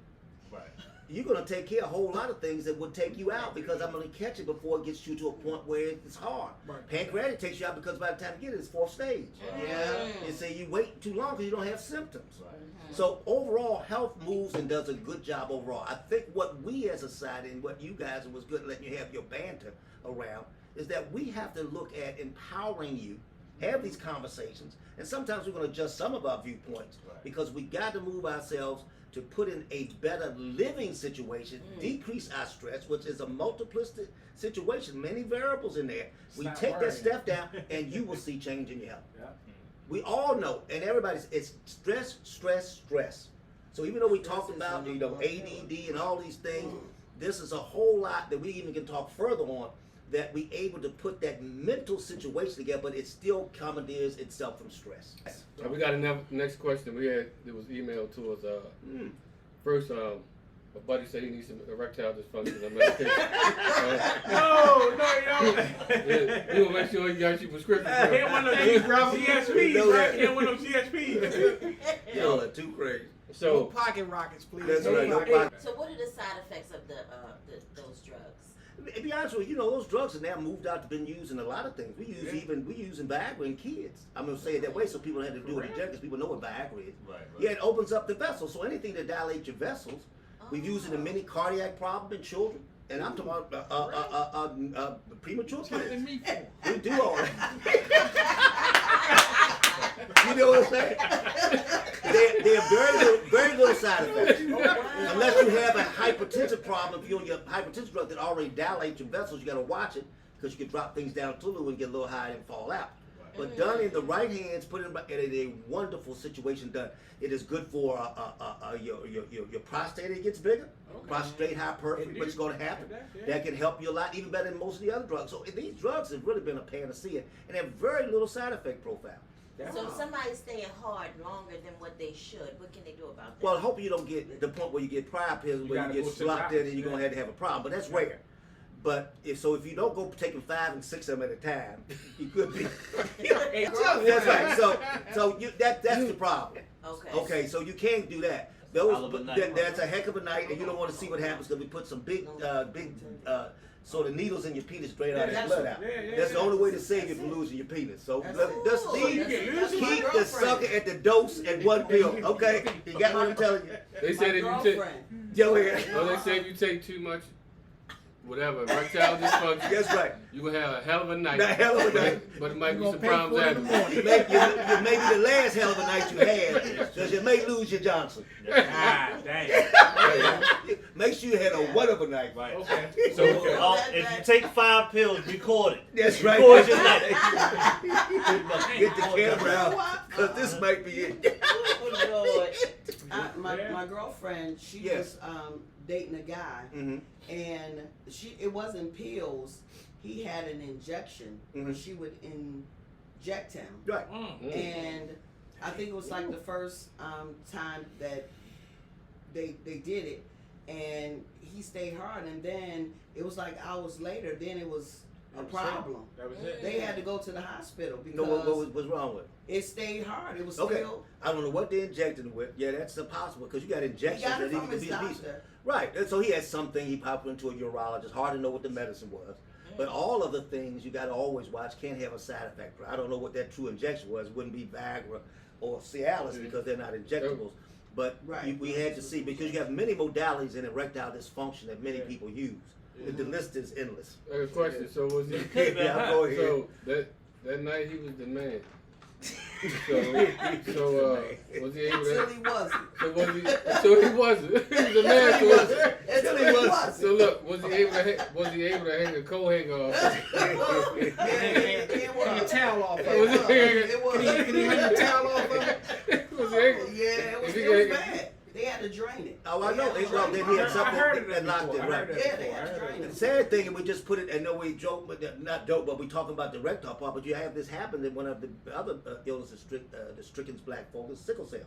[SPEAKER 3] Right.
[SPEAKER 4] you're going to take care of a whole lot of things that would take you out because I'm going to catch it before it gets you to a point where it's hard.
[SPEAKER 2] Right.
[SPEAKER 4] Pancreatic takes you out because by the time you get it, it's 4th stage.
[SPEAKER 8] Yeah.
[SPEAKER 4] You say you wait too long because you don't have symptoms.
[SPEAKER 3] Right.
[SPEAKER 4] So overall, health moves and does a good job overall. I think what we as a society and what you guys, and was good letting you have your banter around, is that we have to look at empowering you, have these conversations, and sometimes we're going to adjust some of our viewpoints
[SPEAKER 3] Right.
[SPEAKER 4] because we got to move ourselves to put in a better living situation, decrease our stress, which is a multiplicity situation, many variables in there. We
[SPEAKER 7] Stop
[SPEAKER 4] take that
[SPEAKER 7] worrying.
[SPEAKER 4] step down, and you will see change in your health.
[SPEAKER 7] Yeah.
[SPEAKER 4] We all know, and everybody's, it's stress, stress, stress. So even though we talked about, ADD and all these things, this is a whole lot that we even can talk further on, that we able to put that mental situation together, but it still commandeers itself from stress.
[SPEAKER 1] So we got another next question. It was emailed to us. First, a buddy said he needs some erectile dysfunction medication.
[SPEAKER 7] No.
[SPEAKER 1] Yeah, you will make sure you got your prescription.
[SPEAKER 7] Can't want no GSPs,
[SPEAKER 4] know
[SPEAKER 7] right?
[SPEAKER 4] that.
[SPEAKER 7] Can't want no GSPs.
[SPEAKER 4] Y'all are too crazy.
[SPEAKER 2] No
[SPEAKER 1] So
[SPEAKER 2] pocket rockets, please.
[SPEAKER 4] That's
[SPEAKER 2] No
[SPEAKER 4] right, no
[SPEAKER 2] pocket-
[SPEAKER 4] pocket.
[SPEAKER 6] So what are the side effects of those drugs?
[SPEAKER 4] To be honest with you, those drugs are now moved out to been used in a lot of things. We use in Viagra in kids. I'm gonna say it that way so people don't have to do it because people know what Viagra is.
[SPEAKER 3] Right.
[SPEAKER 4] Yeah, it opens up the vessels. So anything that dilates your vessels, we've used it in many cardiac problems in children. And I'm talking about premature
[SPEAKER 2] What is
[SPEAKER 4] kids.
[SPEAKER 2] me for?
[SPEAKER 4] We do all that. You know what I'm saying? They're very little side effects. Unless you have a hypertensive problem, if you're on your hypertension drug that already dilates your vessels, you got to watch it because you can drop things down too low and get a little high and fall out. But done in the right hands, put in a wonderful situation done. It is good for your prostate. It gets bigger.
[SPEAKER 7] Okay.
[SPEAKER 4] Prostate hypertrophy, what's going to happen? That can help you a lot, even better than most of the other drugs. So these drugs have really been a panacea and have very little side effect profile.
[SPEAKER 6] So if somebody's staying hard longer than what they should, what can they do about that?
[SPEAKER 4] Well, I hope you don't get the point where you get prior pills
[SPEAKER 7] You
[SPEAKER 4] where
[SPEAKER 7] gotta
[SPEAKER 4] you
[SPEAKER 7] go
[SPEAKER 4] get
[SPEAKER 7] to the
[SPEAKER 4] locked in
[SPEAKER 7] doctor,
[SPEAKER 4] and you're gonna
[SPEAKER 7] yeah.
[SPEAKER 4] have to have a problem, but that's rare. But if you don't go taking 5 and 6 of them at a time, you could be. That's right. So that's the problem.
[SPEAKER 6] Okay.
[SPEAKER 4] Okay, so you can't do that.
[SPEAKER 3] Hell of a night.
[SPEAKER 4] That's a heck of a night, and you don't want to see what happens because we put some big sort of needles in your penis, drain all that blood out. That's the only way to save you from losing your penis. So just keep the sucker at the dose at 1 pill. Okay, you got what I'm telling you?
[SPEAKER 1] they said if you take,
[SPEAKER 4] Go ahead.
[SPEAKER 1] well, they say if you take too much, whatever, erectile dysfunction,
[SPEAKER 4] That's right.
[SPEAKER 1] you gonna have a hell of a night.
[SPEAKER 4] A hell of a night.
[SPEAKER 1] But it might be
[SPEAKER 2] You
[SPEAKER 1] some
[SPEAKER 2] gonna pay
[SPEAKER 1] problems
[SPEAKER 2] for it in the
[SPEAKER 1] after.
[SPEAKER 4] You may be the last hell of a night you had because you may lose your Johnson.
[SPEAKER 7] Ah, dang.
[SPEAKER 4] Make sure you had a what of a night.
[SPEAKER 3] Right.
[SPEAKER 7] Okay.
[SPEAKER 1] So
[SPEAKER 3] If you take 5 pills, record it.
[SPEAKER 4] That's right.
[SPEAKER 3] Record your night.
[SPEAKER 4] Get the camera out because this might be it.
[SPEAKER 8] Lord. My girlfriend, she
[SPEAKER 4] Yes.
[SPEAKER 8] was dating a guy,
[SPEAKER 4] Mhm.
[SPEAKER 8] and it wasn't pills. He had an injection where
[SPEAKER 4] Mhm.
[SPEAKER 8] she would inject him,
[SPEAKER 4] Right.
[SPEAKER 8] and I think it was like the first time that they did it, and he stayed hard, and then it was like hours later, then it was a problem.
[SPEAKER 7] That was it.
[SPEAKER 8] They had to go to the hospital
[SPEAKER 4] You know
[SPEAKER 8] because
[SPEAKER 4] what's wrong with it?
[SPEAKER 8] it stayed hard. It was
[SPEAKER 4] Okay.
[SPEAKER 8] still.
[SPEAKER 4] I don't know what they injected him with. Yeah, that's impossible because you got
[SPEAKER 8] He
[SPEAKER 4] injections
[SPEAKER 8] got
[SPEAKER 4] that
[SPEAKER 8] it
[SPEAKER 4] even
[SPEAKER 8] from
[SPEAKER 4] could
[SPEAKER 8] his
[SPEAKER 4] be abusive.
[SPEAKER 8] doctor.
[SPEAKER 4] Right. And so he had something. He popped into a urologist. Hard to know what the medicine was. But all of the things you got to always watch can't have a side effect. I don't know what that true injection was. It wouldn't be Viagra or Cialis because they're not injectables. But
[SPEAKER 8] Right.
[SPEAKER 4] we had to see because you have many modalities in erectile dysfunction that many people use. The list is endless.
[SPEAKER 1] I got a question. So was he?
[SPEAKER 4] Yeah, go ahead.
[SPEAKER 1] So that night he was the man. So was he able
[SPEAKER 8] Until
[SPEAKER 1] to?
[SPEAKER 8] he wasn't.
[SPEAKER 1] So he wasn't. He was a man.
[SPEAKER 8] Until he wasn't.
[SPEAKER 1] So look, was he able to hang a coat hanger off?
[SPEAKER 8] It
[SPEAKER 2] Hang a
[SPEAKER 8] was.
[SPEAKER 2] towel off.
[SPEAKER 1] Was it-
[SPEAKER 8] It was.
[SPEAKER 2] Can you hang a towel off of it?
[SPEAKER 1] Was he able-
[SPEAKER 8] Yeah,
[SPEAKER 1] If he
[SPEAKER 8] it was
[SPEAKER 1] could-
[SPEAKER 8] bad. They had to drain it.
[SPEAKER 4] Oh, I know.
[SPEAKER 8] They had to
[SPEAKER 4] Well,
[SPEAKER 8] drain
[SPEAKER 4] then he
[SPEAKER 8] it.
[SPEAKER 4] had something that locked it, right?
[SPEAKER 8] Yeah, they had to drain
[SPEAKER 4] The
[SPEAKER 8] it.
[SPEAKER 4] sad thing, and we just put it, and no, we joke, but not joke, but we talking about the erectile part, but you have this happen in one of the other illnesses that stricken black folk is sickle cell.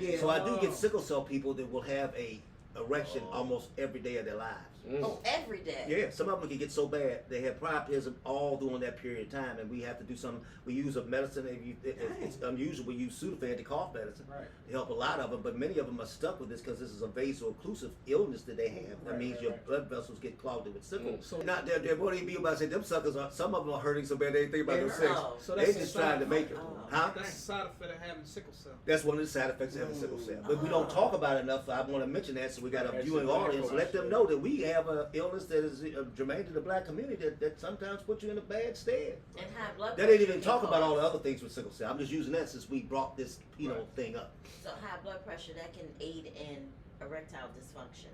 [SPEAKER 8] Yeah.
[SPEAKER 4] So I do get sickle cell people that will have a erection almost every day of their lives.
[SPEAKER 6] Oh, every day.
[SPEAKER 4] Yeah, some of them can get so bad they have priapism all during that period of time, and we have to do some. We use a medicine. It's unusual. We use Sudafed, the cough medicine,
[SPEAKER 7] Right.
[SPEAKER 4] to help a lot of them. But many of them are stuck with this because this is a vaso-occlusive illness that they have. That
[SPEAKER 7] Right,
[SPEAKER 4] means
[SPEAKER 7] right,
[SPEAKER 4] your
[SPEAKER 7] right.
[SPEAKER 4] blood vessels get clogged with sickle.
[SPEAKER 2] So-
[SPEAKER 4] Not there won't even be about to say them suckers. Some of them are hurting so bad they ain't think about
[SPEAKER 8] They
[SPEAKER 4] no
[SPEAKER 8] hurt.
[SPEAKER 4] sex.
[SPEAKER 6] Oh.
[SPEAKER 2] So
[SPEAKER 4] They
[SPEAKER 2] that's
[SPEAKER 4] just
[SPEAKER 2] a
[SPEAKER 4] trying to
[SPEAKER 2] side
[SPEAKER 4] make it,
[SPEAKER 6] effect.
[SPEAKER 4] huh?
[SPEAKER 2] That's a side effect of having sickle cell.
[SPEAKER 4] That's one of the side effects of having sickle cell. But we don't talk about it enough. So I want to mention that, so we got a
[SPEAKER 7] That's
[SPEAKER 4] viewing
[SPEAKER 7] a black
[SPEAKER 4] audience.
[SPEAKER 7] folks.
[SPEAKER 4] Let them know that we have an illness that is germane to the black community that sometimes puts you in a bad stead.
[SPEAKER 6] And high blood
[SPEAKER 4] That
[SPEAKER 6] pressure.
[SPEAKER 4] ain't even
[SPEAKER 6] can
[SPEAKER 4] talk about all the
[SPEAKER 6] cause-
[SPEAKER 4] other things with sickle cell. I'm just using that since we brought this thing up.
[SPEAKER 6] So high blood pressure that can aid in erectile dysfunction.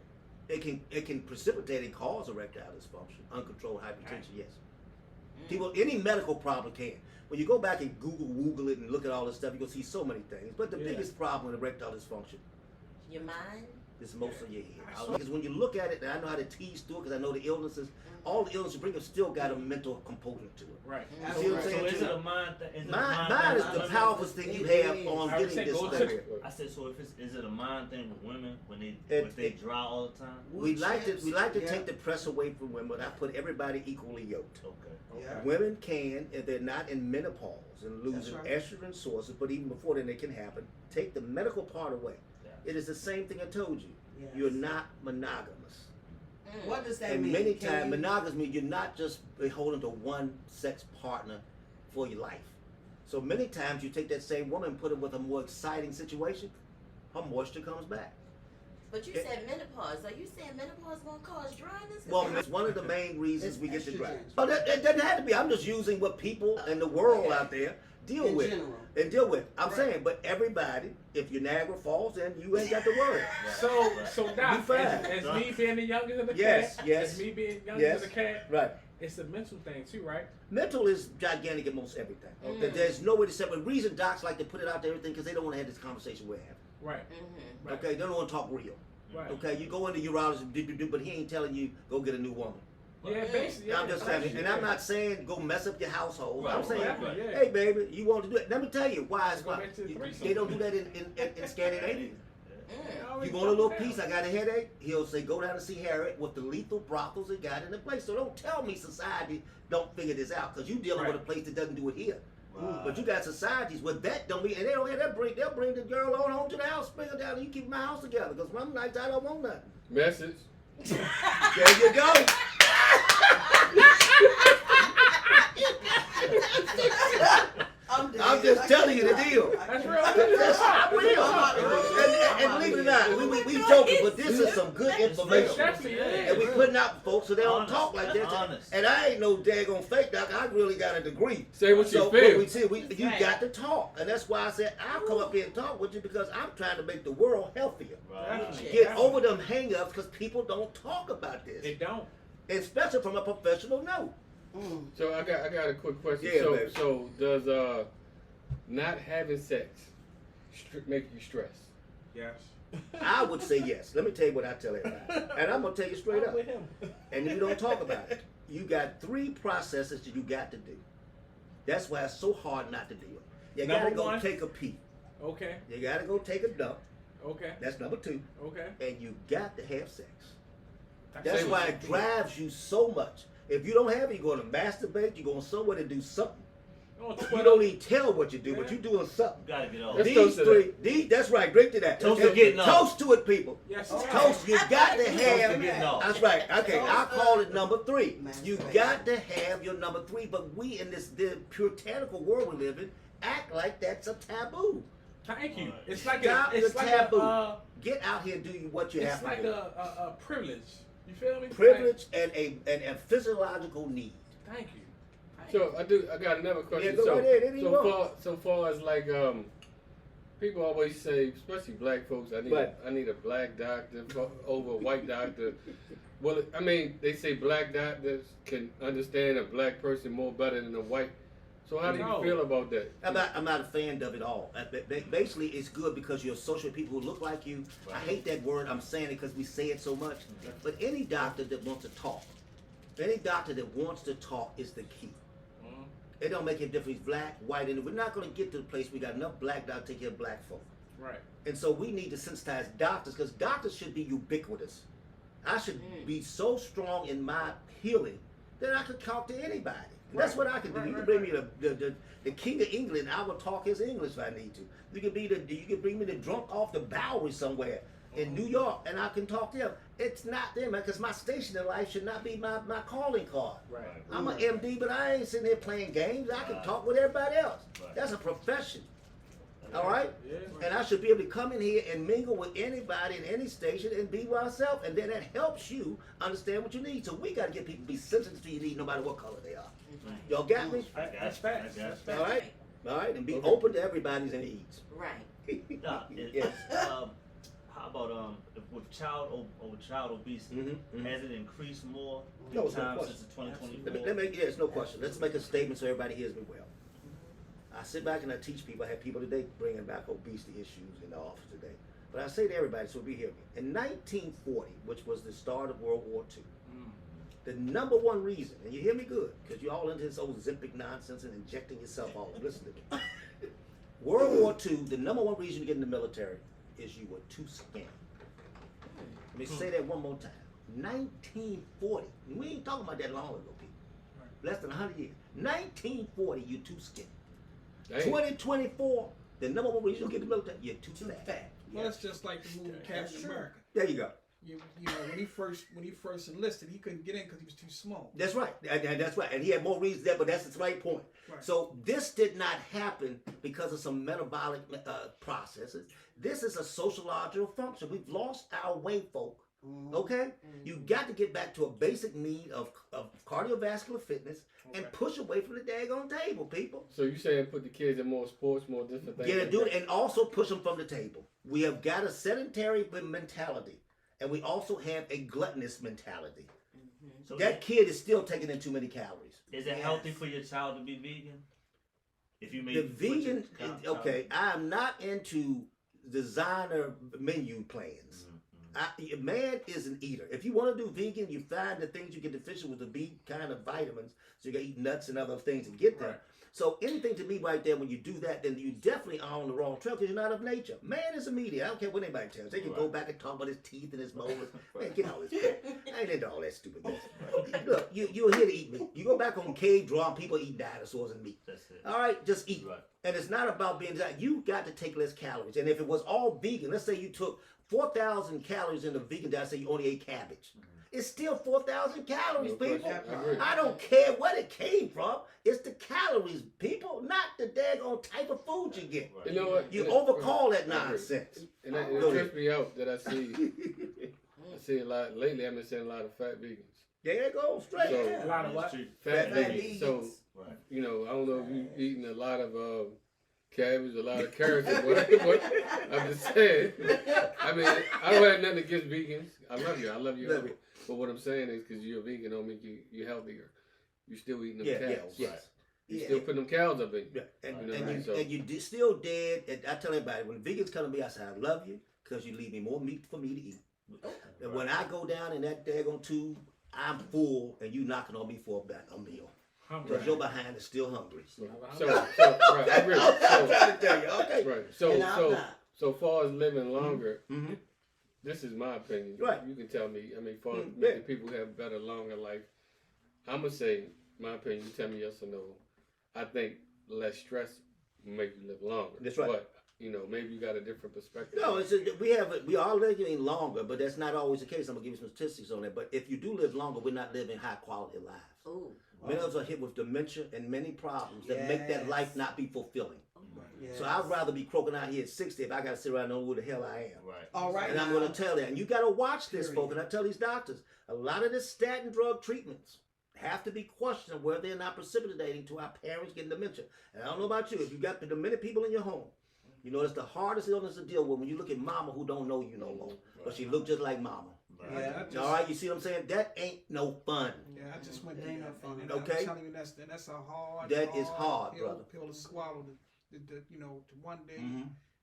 [SPEAKER 4] It can precipitate and cause erectile dysfunction, uncontrolled hypertension. Yes, people, any medical problem can. When you go back and Google it and look at all this stuff, you will see so many things. But the
[SPEAKER 7] Yeah.
[SPEAKER 4] biggest problem with erectile dysfunction
[SPEAKER 6] Your mind.
[SPEAKER 4] is most of your head.
[SPEAKER 7] I saw-
[SPEAKER 4] Because when you look at it, and I know how to tease through it because I know the illnesses, all the illnesses bring up still got a mental component to it.
[SPEAKER 7] Right.
[SPEAKER 4] You
[SPEAKER 3] So,
[SPEAKER 4] see what I'm
[SPEAKER 3] so
[SPEAKER 4] saying?
[SPEAKER 3] is it a mind thing?
[SPEAKER 4] Mine is the powerful thing you have on
[SPEAKER 7] I would
[SPEAKER 4] getting
[SPEAKER 7] say
[SPEAKER 4] this
[SPEAKER 7] go
[SPEAKER 4] stuff.
[SPEAKER 7] to-
[SPEAKER 3] I said, so if is it a mind thing with women when they
[SPEAKER 4] It-
[SPEAKER 3] if they
[SPEAKER 4] it-
[SPEAKER 3] dry all the time?
[SPEAKER 4] We like to
[SPEAKER 8] Yeah.
[SPEAKER 4] take the press away from women, but I put everybody equally yoked.
[SPEAKER 3] Okay.
[SPEAKER 8] Yeah.
[SPEAKER 4] Women can, if they're not in menopause and losing
[SPEAKER 8] That's right.
[SPEAKER 4] estrogen sources, but even before then it can happen, take the medical part away.
[SPEAKER 3] Yeah.
[SPEAKER 4] It is the same thing I told you.
[SPEAKER 8] Yes.
[SPEAKER 4] You're not monogamous.
[SPEAKER 8] What does that
[SPEAKER 4] And
[SPEAKER 8] mean?
[SPEAKER 4] many
[SPEAKER 8] Can
[SPEAKER 4] times,
[SPEAKER 8] you-
[SPEAKER 4] monogamous means you're not just beholden to one sex partner for your life. So many times you take that same woman and put her with a more exciting situation, her moisture comes back.
[SPEAKER 6] But you said menopause. Are you saying menopause gonna cause dryness?
[SPEAKER 4] Well, it's one of the main reasons we get the dry.
[SPEAKER 8] Estrogens.
[SPEAKER 4] Well, that doesn't have to be. I'm just using what people in the world out there deal
[SPEAKER 8] In
[SPEAKER 4] with.
[SPEAKER 8] general.
[SPEAKER 4] And deal with. I'm
[SPEAKER 8] Right.
[SPEAKER 4] saying, but everybody, if your Niagara Falls, then you ain't got to worry.
[SPEAKER 7] So Doc,
[SPEAKER 4] fine.
[SPEAKER 7] as me being the youngest of the
[SPEAKER 4] Yes,
[SPEAKER 7] cat,
[SPEAKER 4] yes.
[SPEAKER 7] as me being youngest
[SPEAKER 4] Yes.
[SPEAKER 7] of the cat,
[SPEAKER 4] Right.
[SPEAKER 7] it's a mental thing too, right?
[SPEAKER 4] Mental is gigantic in most everything.
[SPEAKER 6] Mm.
[SPEAKER 4] There's no way to separate. The reason docs like to put it out there everything because they don't want to have this conversation we're having.
[SPEAKER 7] Right.
[SPEAKER 6] Mm-hmm.
[SPEAKER 7] Right.
[SPEAKER 4] Okay, they don't want to talk real.
[SPEAKER 7] Right.
[SPEAKER 4] Okay, you go into urologist, but he ain't telling you go get a new woman.
[SPEAKER 7] Yeah, basically.
[SPEAKER 4] I'm just saying, and I'm not saying go mess up your household.
[SPEAKER 3] Right,
[SPEAKER 4] I'm saying,
[SPEAKER 7] exactly, yeah.
[SPEAKER 4] hey baby, you want to do it? Let me tell you why. It's
[SPEAKER 7] Go
[SPEAKER 4] why
[SPEAKER 7] back to the threesome.
[SPEAKER 4] they don't do that in Scandinavia.
[SPEAKER 6] Mm.
[SPEAKER 4] You want a little piece? I got a headache. He'll say, go down and see Harriet with the lethal brothels they got in the place. So don't tell me society don't figure this out because you dealing with a place that doesn't do it here. But you got societies where that don't be, and they don't have that they'll bring the girl on home to the house, bring her down, and you keep my house together because some nights I don't want nothing.
[SPEAKER 1] Message.
[SPEAKER 4] There you go. I'm just telling you the deal.
[SPEAKER 7] That's real.
[SPEAKER 4] I will. And believe it or not, we joking, but this is some good information.
[SPEAKER 7] Definitely,
[SPEAKER 4] And we putting out for folks so they don't
[SPEAKER 3] Honest.
[SPEAKER 4] talk like this.
[SPEAKER 3] Honest.
[SPEAKER 4] And I ain't no daggone fake doc. I really got a degree.
[SPEAKER 1] Say what you
[SPEAKER 4] So
[SPEAKER 1] feel.
[SPEAKER 4] we said you got to talk, and that's why I said I'll come up here and talk with you because I'm trying to make the world healthier.
[SPEAKER 3] Right.
[SPEAKER 4] Get over them hang-ups because people don't talk about this,
[SPEAKER 7] It don't.
[SPEAKER 4] especially from a professional note.
[SPEAKER 1] So I got a quick question.
[SPEAKER 4] Yeah, baby.
[SPEAKER 1] So does not having sex make you stress?
[SPEAKER 7] Yes.
[SPEAKER 4] I would say yes. Let me tell you what I tell everybody, and I'm gonna tell you straight
[SPEAKER 7] I'm
[SPEAKER 4] up.
[SPEAKER 7] with him.
[SPEAKER 4] And you don't talk about it. You got 3 processes that you got to do. That's why it's so hard not to do it. You
[SPEAKER 7] Number
[SPEAKER 4] gotta go
[SPEAKER 7] one.
[SPEAKER 4] take a pee.
[SPEAKER 7] Okay.
[SPEAKER 4] You gotta go take a dump.
[SPEAKER 7] Okay.
[SPEAKER 4] That's number 2.
[SPEAKER 7] Okay.
[SPEAKER 4] And you got to have sex.
[SPEAKER 7] That's
[SPEAKER 4] That's
[SPEAKER 1] Say
[SPEAKER 4] why
[SPEAKER 1] what
[SPEAKER 4] it drives you so much. If you don't have it, you're gonna masturbate. You're going somewhere to do something.
[SPEAKER 7] On
[SPEAKER 4] You
[SPEAKER 7] Twitter.
[SPEAKER 4] don't even tell what you do, but you're doing something.
[SPEAKER 3] You gotta get off.
[SPEAKER 1] Let's
[SPEAKER 4] These
[SPEAKER 1] toast to
[SPEAKER 4] 3, that's right. Drink to that.
[SPEAKER 3] Toast to getting off.
[SPEAKER 4] Toast to it, people.
[SPEAKER 7] Yes.
[SPEAKER 4] Toast. You got to
[SPEAKER 3] to
[SPEAKER 4] have.
[SPEAKER 3] getting off.
[SPEAKER 4] That's right. Okay, I'll call it number 3.
[SPEAKER 8] Man,
[SPEAKER 4] You
[SPEAKER 8] right.
[SPEAKER 4] got to have your number 3, but we in the puritanical world we live in act like that's a taboo.
[SPEAKER 7] Thank you. It's like
[SPEAKER 4] Stop
[SPEAKER 7] it's
[SPEAKER 4] the
[SPEAKER 7] like
[SPEAKER 4] taboo.
[SPEAKER 7] a
[SPEAKER 4] Get out here and do what you
[SPEAKER 7] it's
[SPEAKER 4] have
[SPEAKER 7] like
[SPEAKER 4] to do.
[SPEAKER 7] a privilege. You feel me?
[SPEAKER 4] Privilege and a physiological need.
[SPEAKER 7] Like, thank you.
[SPEAKER 1] So I got another question.
[SPEAKER 4] Yeah, go right ahead. Anything you
[SPEAKER 1] So far as like people always say, especially black folks, I need a black doctor over a white doctor. Well, I mean, they say black doctors can understand a black person more better than a white. So how do you feel about that?
[SPEAKER 4] I'm not a fan of it all. Basically, it's good because you're associated with people who look like you. I hate that word. I'm saying it because we say it so much. But any doctor that wants to talk, is the key. It don't make a difference, black, white, and we're not going to get to the place we got enough black doctors to take care of black folk.
[SPEAKER 7] Right.
[SPEAKER 4] And so we need to sensitize doctors because doctors should be ubiquitous. I should be so strong in my healing that I could talk to anybody. And that's what I can do. You can bring me the King of England. I will talk his English if I need to. You can bring me the drunk off the Bowery somewhere in New York, and I can talk to him. It's not them, man, because my station in life should not be my calling card.
[SPEAKER 7] Right.
[SPEAKER 4] I'm an MD, but I ain't sitting here playing games. I can talk with everybody else. That's a profession. All right?
[SPEAKER 7] Yeah.
[SPEAKER 4] And I should be able to come in here and mingle with anybody in any station and be myself. And then that helps you understand what you need. So we got to get people to be sensitive to your need no matter what color they are. Y'all got me?
[SPEAKER 7] That's facts.
[SPEAKER 4] All right? All right? And be open to everybody's needs.
[SPEAKER 6] Right.
[SPEAKER 3] Doc,
[SPEAKER 4] Yes.
[SPEAKER 3] how about with child obesity? Has it increased more
[SPEAKER 4] No, it's no
[SPEAKER 3] times
[SPEAKER 4] question.
[SPEAKER 3] since 2024?
[SPEAKER 4] There's no question. Let's make a statement so everybody hears me well. I sit back and I teach people. I have people today bringing back obesity issues in the office today. But I say to everybody, so be hear me. In 1940, which was the start of World War II, the number one reason, and you hear me good, because you're all into this old Ozempic nonsense and injecting yourself all. Listen to me. World War II, the number one reason to get in the military is you were too skinny. Let me say that one more time. 1940. We ain't talking about that long ago, people. Less than 100 years. 1940, you're too skinny. 2024, the number one reason you get in the military, you're too fat.
[SPEAKER 2] Well, that's just like the movie Captain America.
[SPEAKER 4] There you go.
[SPEAKER 2] You know, when he first enlisted, he couldn't get in because he was too small.
[SPEAKER 4] That's right. And that's right. And he had more reasons there, but that's the right point.
[SPEAKER 2] Right.
[SPEAKER 4] So this did not happen because of some metabolic processes. This is a sociological function. We've lost our way, folk. Okay? You got to get back to a basic need of cardiovascular fitness and push away from the daggone table, people.
[SPEAKER 1] So you saying put the kids in more sports, more different things?
[SPEAKER 4] Yeah, do it, and also push them from the table. We have got a sedentary mentality, and we also have a gluttonous mentality.
[SPEAKER 3] So
[SPEAKER 4] that kid is still taking in too many calories.
[SPEAKER 3] Is it healthy for your child to be vegan? If you
[SPEAKER 4] The vegan, okay, I'm not into designer menu plans. Man is an eater. If you want to do vegan, you find the things you get deficient with the B kind of vitamins. So you got to eat nuts and other things to get them. Right. So anything to me right there, when you do that, then you definitely are on the wrong trail because you're not of nature. Man is a media. I don't care what anybody tells. They can go back and talk about his teeth and his molars. Man, get all this crap. I ain't into all that stupid stuff. Look, you're here to eat meat. You go back on cave drawing, people eat dinosaurs and meat.
[SPEAKER 3] That's it.
[SPEAKER 4] All right, just eat. Right. And it's not about being that. You got to take less calories. And if it was all vegan, let's say you took 4,000 calories in the vegan diet, say you only ate cabbage. It's still 4,000 calories, people. I don't care what it came from. It's the calories, people, not the daggone type of food you get.
[SPEAKER 1] You know what?
[SPEAKER 4] You overcall that nonsense.
[SPEAKER 1] And it trips me out that I see a lot, lately I've been seeing a lot of fat vegans.
[SPEAKER 4] There you go, straight.
[SPEAKER 1] So,
[SPEAKER 7] a lot of what?
[SPEAKER 1] Fat vegans. So, you know, I don't know if you've eaten a lot of cabbage, a lot of carrots, or whatever. I'm just saying. I mean, I don't have nothing against vegans. I love you. But what I'm saying is, because you're a vegan, don't make you healthier. You still eating them cows.
[SPEAKER 4] Yes.
[SPEAKER 1] You still putting them cows up in you.
[SPEAKER 4] Yeah. And you still dead. And I tell everybody, when vegans come to me, I say, I love you because you leave me more meat for me to eat. And when I go down in that daggone tube, I'm full, and you knocking on me for a meal. Because your behind is still hungry.
[SPEAKER 1] Right, I'm
[SPEAKER 4] trying to tell you, okay.
[SPEAKER 1] Right. So far as living longer, this is my opinion.
[SPEAKER 4] Right.
[SPEAKER 1] You can tell me. I mean, for making people have better, longer life, I'm gonna say my opinion. You tell me yes or no. I think less stress will make you live longer.
[SPEAKER 4] That's right.
[SPEAKER 1] But you know, maybe you got a different perspective.
[SPEAKER 4] No, we are living longer, but that's not always the case. I'm gonna give you some statistics on that. But if you do live longer, we're not living high quality lives.
[SPEAKER 6] Ooh.
[SPEAKER 4] Many of us are hit with dementia and many problems that make that life not be fulfilling.
[SPEAKER 8] Yes.
[SPEAKER 4] So I'd rather be croaking out here at 60 if I got to sit around and know who the hell I am.
[SPEAKER 3] Right.
[SPEAKER 8] All right.
[SPEAKER 4] And I'm going to tell you, and you got to watch this, folks. And I tell these doctors, a lot of the statin drug treatments have to be questioned whether they're not precipitating to our parents getting dementia. And I don't know about you, if you got demented people in your home, you know it's the hardest illness to deal with when you look at mama who don't know you no more, but she look just like mama.
[SPEAKER 8] Yeah.
[SPEAKER 4] All right, you see what I'm saying? That ain't no fun.
[SPEAKER 2] Yeah, I just went through
[SPEAKER 8] Ain't no
[SPEAKER 2] that,
[SPEAKER 8] fun.
[SPEAKER 2] and
[SPEAKER 4] Okay.
[SPEAKER 2] I'm telling you, that's a hard.
[SPEAKER 4] That is hard, brother.
[SPEAKER 2] Pill to swallow. You know, to one day,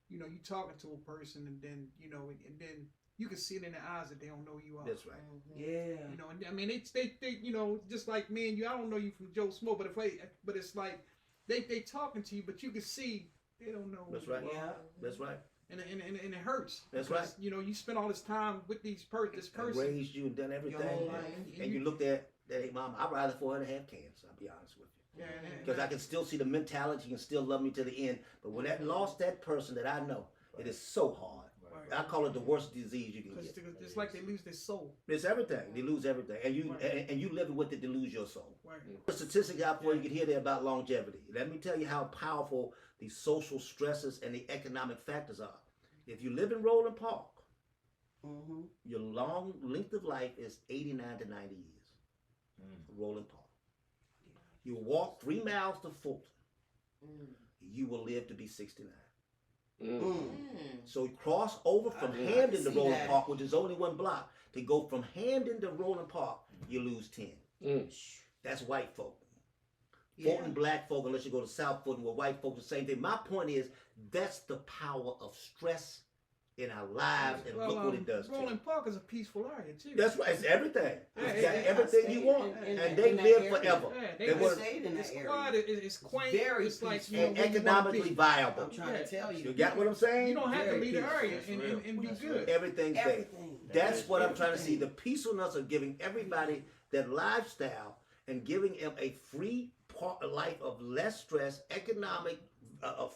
[SPEAKER 2] you know, you talking to a person, and then you know, and then you can see it in their eyes that they don't know you are.
[SPEAKER 4] That's right.
[SPEAKER 8] Yeah.
[SPEAKER 2] You know, and I mean, they, you know, just like me and you, I don't know you from Joe Smo, but it's like they talking to you, but you can see they don't know.
[SPEAKER 4] That's right.
[SPEAKER 8] Yeah.
[SPEAKER 4] That's right.
[SPEAKER 2] And it hurts.
[SPEAKER 4] That's
[SPEAKER 2] because,
[SPEAKER 4] right.
[SPEAKER 2] You know, you spend all this time with this person.
[SPEAKER 4] And raised you and done everything,
[SPEAKER 8] Your whole life.
[SPEAKER 4] and you looked at that. Hey, mama, I'd rather for her to have cancer. I'll be honest with you.
[SPEAKER 2] Yeah,
[SPEAKER 4] Because I can still see the mentality, you can still love me to the end. But when that lost that person that I know, it is so hard. I call it the worst disease you can get.
[SPEAKER 2] It's like they lose their soul.
[SPEAKER 4] It's everything. They lose everything, and you and you living with it to lose your soul.
[SPEAKER 2] Right.
[SPEAKER 4] The statistics out for you can hear there about longevity. Let me tell you how powerful the social stresses and the economic factors are. If you live in Roland Park, your long length of life is 89 to 90 years. Roland Park. You walk 3 miles to Fulton, you will live to be 69. So you cross over from Hamden to Roland Park, which is only 1 block. To go from Hamden to Roland Park, you lose 10. That's white folk. Fulton, black folk, unless you go to South Fulton, where white folks the same thing. My point is, that's the power of stress in our lives, and look what it does to you.
[SPEAKER 2] Roland Park is a peaceful area too.
[SPEAKER 4] That's right. It's everything. It's got
[SPEAKER 8] I
[SPEAKER 4] everything
[SPEAKER 8] stayed
[SPEAKER 4] you want,
[SPEAKER 8] in
[SPEAKER 4] and
[SPEAKER 8] that-
[SPEAKER 4] they
[SPEAKER 8] in that
[SPEAKER 4] live
[SPEAKER 8] area.
[SPEAKER 4] forever.
[SPEAKER 2] Yeah,
[SPEAKER 4] They were
[SPEAKER 8] stayed in
[SPEAKER 2] It's
[SPEAKER 8] that
[SPEAKER 2] quiet.
[SPEAKER 8] area.
[SPEAKER 2] It's quaint.
[SPEAKER 8] Very
[SPEAKER 2] it's like
[SPEAKER 8] peaceful.
[SPEAKER 2] you know,
[SPEAKER 4] and
[SPEAKER 2] where you wanna
[SPEAKER 4] economically
[SPEAKER 2] be.
[SPEAKER 4] viable.
[SPEAKER 8] I'm trying to tell you.
[SPEAKER 4] You got what I'm saying?
[SPEAKER 2] You don't have to
[SPEAKER 8] Very
[SPEAKER 2] leave the
[SPEAKER 8] peaceful.
[SPEAKER 2] area and be good.
[SPEAKER 4] Everything's there.
[SPEAKER 8] Everything.
[SPEAKER 4] That's what I'm trying to see. The peacefulness of giving everybody that lifestyle and giving them a free life of less stress, economic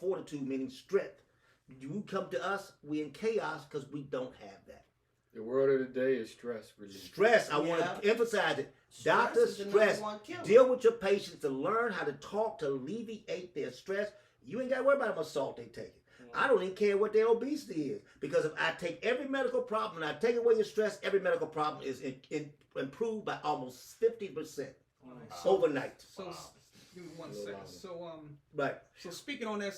[SPEAKER 4] fortitude, meaning strength. You come to us, we in chaos because we don't have that.
[SPEAKER 1] The word of the day is stress relief.
[SPEAKER 4] Stress, I want to emphasize it. Doctor,
[SPEAKER 8] is the
[SPEAKER 4] stress.
[SPEAKER 8] number 1 killer.
[SPEAKER 4] Deal with your patients to learn how to talk to alleviate their stress. You ain't got to worry about how much salt they take. I don't even care what their obesity is, because if I take every medical problem and I take away your stress, every medical problem is improved by almost 50% overnight.
[SPEAKER 2] So give me 1 second. So
[SPEAKER 4] Right.
[SPEAKER 2] So speaking on that,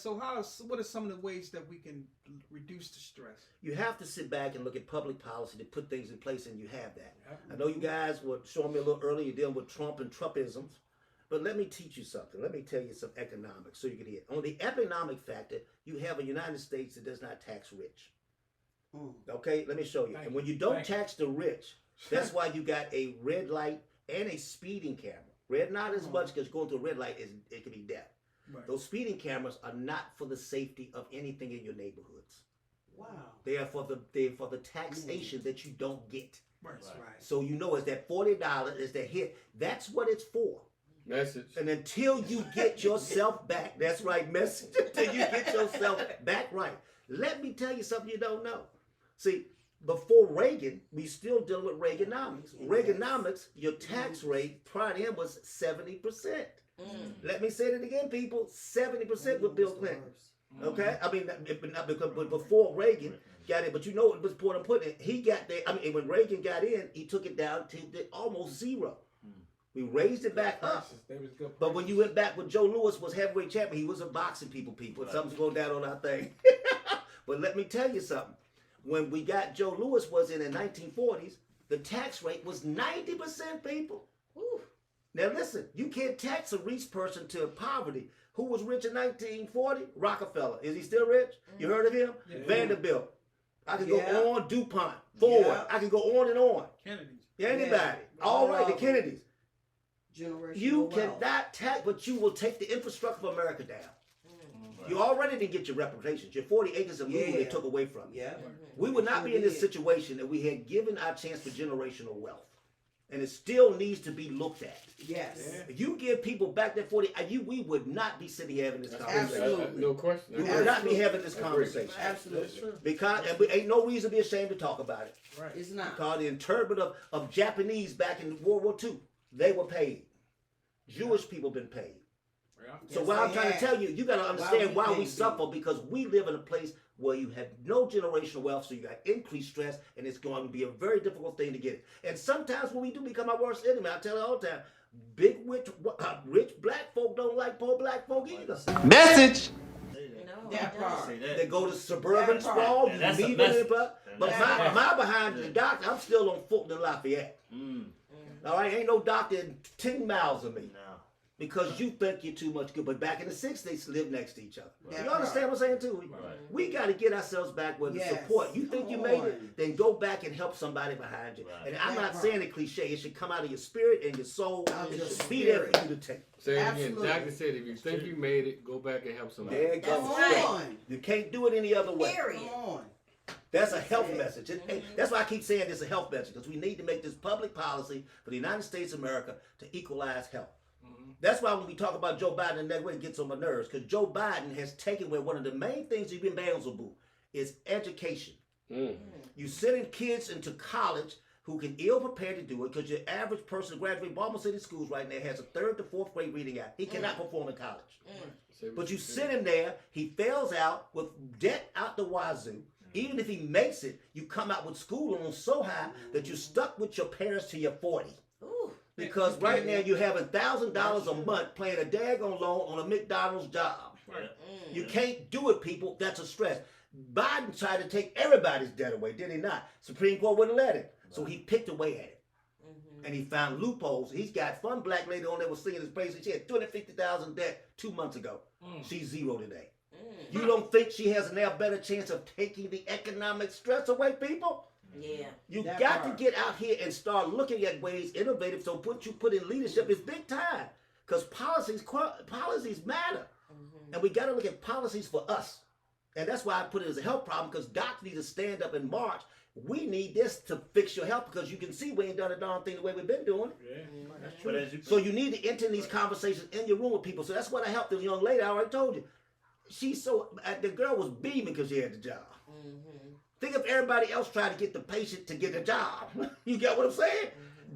[SPEAKER 2] what are some of the ways that we can reduce the stress?
[SPEAKER 4] You have to sit back and look at public policy to put things in place, and you have that. I know you guys were showing me a little earlier, you're dealing with Trump and Trumpisms, but let me teach you something. Let me tell you some economics so you can hear. On the economic factor, you have a United States that does not tax rich. Okay, let me show you. And when you don't tax the rich, that's why you got a red light and a speeding camera. Red, not as much, because going through a red light it can be death.
[SPEAKER 2] Right.
[SPEAKER 4] Those speeding cameras are not for the safety of anything in your neighborhoods.
[SPEAKER 8] Wow.
[SPEAKER 4] They are for the taxation that you don't get.
[SPEAKER 2] Right.
[SPEAKER 4] So you know, it's that $40 is the hit. That's what it's for.
[SPEAKER 1] Message.
[SPEAKER 4] And until you get yourself back, that's right, message. Until you get yourself back right. Let me tell you something you don't know. See, before Reagan, we still dealing with Reaganomics. Reaganomics, your tax rate prior to him was 70%. Let me say it again, people. 70% with Bill Clinton. Okay? I mean, not because, but before Reagan got it, but you know what was important putting it. He got there. I mean, when Reagan got in, he took it down to almost zero. We raised it back up. But when you went back when Joe Louis was heavyweight champion, he was a boxing people. Something's going down on our thing. But let me tell you something. When we got Joe Louis was in the 1940s, the tax rate was 90%, people. Woo. Now listen, you can't tax a rich person to poverty. Who was rich in 1940? Rockefeller. Is he still rich? You heard of him? Yeah. Vanderbilt. I can go on. DuPont. Ford. Yeah. I can go on and on.
[SPEAKER 2] Kennedys.
[SPEAKER 4] Anybody. Yeah. All right, the Kennedys. You
[SPEAKER 8] wealth.
[SPEAKER 4] cannot tax, but you will take the infrastructure of America down. You already didn't get your reparations. Your 40 acres of land they took away from you.
[SPEAKER 8] Yeah.
[SPEAKER 4] We would not be in this situation if we had given our chance for generational wealth. And it still needs to be looked at.
[SPEAKER 8] Yes.
[SPEAKER 4] If you give people back that 40, we would not be sitting here having this conversation.
[SPEAKER 8] Absolutely.
[SPEAKER 1] No question.
[SPEAKER 4] We would not be having this conversation.
[SPEAKER 8] Absolutely.
[SPEAKER 4] Because, and we ain't no reason to be ashamed to talk about it.
[SPEAKER 2] Right.
[SPEAKER 8] It's not.
[SPEAKER 4] Because the interment of Japanese back in World War II, they were paid. Jewish people been paid. So what I'm trying to tell you, you got to understand why we suffer, because we live in a place where you have no generational wealth, so you got increased stress, and it's going to be a very difficult thing to get it. And sometimes when we do become our worst enemy, I tell you all the time, Rich black folk don't like poor black folk either.
[SPEAKER 5] Message.
[SPEAKER 6] No,
[SPEAKER 8] That
[SPEAKER 6] it
[SPEAKER 8] part.
[SPEAKER 6] doesn't.
[SPEAKER 4] They go to suburban
[SPEAKER 8] That part.
[SPEAKER 4] sprawl.
[SPEAKER 3] Yeah,
[SPEAKER 4] You
[SPEAKER 3] that's a
[SPEAKER 4] leave
[SPEAKER 3] message.
[SPEAKER 4] it, but
[SPEAKER 8] That's
[SPEAKER 4] my behind the doctor, I'm still on Fulton and Lafayette. All right, ain't no doctor 10 miles of me.
[SPEAKER 3] No.
[SPEAKER 4] Because you think you're too much good. But back in the 60s, they lived next to each other.
[SPEAKER 8] That
[SPEAKER 4] You understand what I'm saying, too?
[SPEAKER 3] Right.
[SPEAKER 4] We got to get ourselves back with the
[SPEAKER 8] Yes.
[SPEAKER 4] support. You think you
[SPEAKER 8] Come
[SPEAKER 4] made
[SPEAKER 8] on.
[SPEAKER 4] it, then go back and help somebody behind you.
[SPEAKER 3] Right.
[SPEAKER 4] And I'm
[SPEAKER 8] That
[SPEAKER 4] not
[SPEAKER 8] part.
[SPEAKER 4] saying it cliche. It should come out of your spirit and your soul.
[SPEAKER 8] Out
[SPEAKER 4] It
[SPEAKER 8] your
[SPEAKER 4] should be there
[SPEAKER 8] spirit.
[SPEAKER 4] for you to take.
[SPEAKER 1] Say it again.
[SPEAKER 8] Absolutely.
[SPEAKER 1] Doctor said if you think you made it, go back and help somebody.
[SPEAKER 4] There you go.
[SPEAKER 8] Come
[SPEAKER 6] right.
[SPEAKER 8] on.
[SPEAKER 4] You can't do it any other way.
[SPEAKER 6] Period.
[SPEAKER 8] Come on.
[SPEAKER 4] That's a health message. That's why I keep saying it's a health message, because we need to make this public policy for the United States of America to equalize health. That's why when we talk about Joe Biden, and that way it gets on my nerves, because Joe Biden has taken away one of the main things he's been bamboozled is education. You sending kids into college who can ill prepared to do it, because your average person graduating Baltimore City schools right now has a 3rd to 4th grade reading out. He cannot perform in college. But you send him there, he fails out with debt out the wazoo. Even if he makes it, you come out with school loans so high that you're stuck with your parents till you're 40.
[SPEAKER 6] Ooh.
[SPEAKER 4] Because right now you have $1,000 a month playing a daggone loan on a McDonald's job.
[SPEAKER 3] Right.
[SPEAKER 4] You can't do it, people. That's a stress. Biden tried to take everybody's debt away, did he not? Supreme Court wouldn't let it. So he picked away at it. And he found loopholes. He's got one black lady on there was singing his praises. She had $250,000 debt 2 months ago. She's zero today. You don't think she has a now better chance of taking the economic stress away, people?
[SPEAKER 6] Yeah.
[SPEAKER 4] You
[SPEAKER 8] That
[SPEAKER 4] got
[SPEAKER 8] part.
[SPEAKER 4] to get out here and start looking at ways innovative. So what you put in leadership is big time, because policies matter, and we got to look at policies for us. And that's why I put it as a health problem, because docs need to stand up and march. We need this to fix your health, because you can see we ain't done a darn thing the way we've been doing.
[SPEAKER 3] But as you
[SPEAKER 4] So you need to enter in these conversations in your room with people. So that's what I helped the young lady. I already told you. The girl was beaming because she had the job. Think if everybody else tried to get the patient to get a job. You get what I'm saying?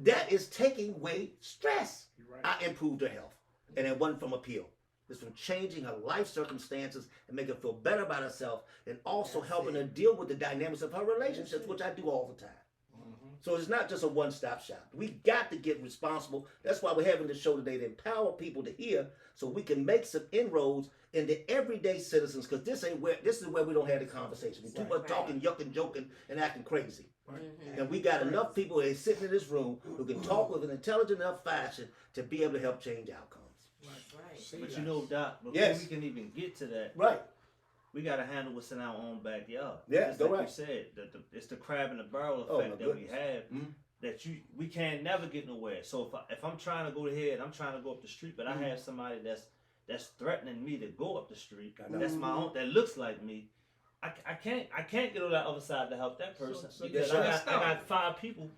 [SPEAKER 4] That is taking away stress. I improved her health. And it wasn't from a pill. It's from changing her life circumstances and making her feel better about herself, and also helping her deal with the dynamics of her relationships, which I do all the time. So it's not just a one-stop shop. We got to get responsible. That's why we're having this show today, to empower people to hear, so we can make some inroads into everyday citizens. Because this is where we don't have the conversation. We're too much talking, yucking, joking, and acting crazy. And we got enough people that are sitting in this room who can talk with an intelligent enough fashion to be able to help change outcomes.
[SPEAKER 6] Right.
[SPEAKER 3] But you know, Doc, before
[SPEAKER 4] Yes.
[SPEAKER 3] we can even get to that,
[SPEAKER 4] Right.
[SPEAKER 3] we got to handle what's in our own backyard.
[SPEAKER 4] Yeah,
[SPEAKER 3] Just
[SPEAKER 4] go
[SPEAKER 3] like
[SPEAKER 4] right.
[SPEAKER 3] you said, it's the crab in the barrel
[SPEAKER 4] Oh,
[SPEAKER 3] effect
[SPEAKER 4] my
[SPEAKER 3] that we
[SPEAKER 4] goodness.
[SPEAKER 3] have.
[SPEAKER 4] Mhm.
[SPEAKER 3] That we can't never get nowhere. So if I'm trying to go ahead, I'm trying to go up the street, but I have somebody that's threatening me to go up the street.
[SPEAKER 4] I know.
[SPEAKER 3] That's my own. That looks like me. I can't get on that other side to help that person,
[SPEAKER 2] So
[SPEAKER 3] because
[SPEAKER 4] you're
[SPEAKER 3] I
[SPEAKER 2] stressed
[SPEAKER 3] got 5 people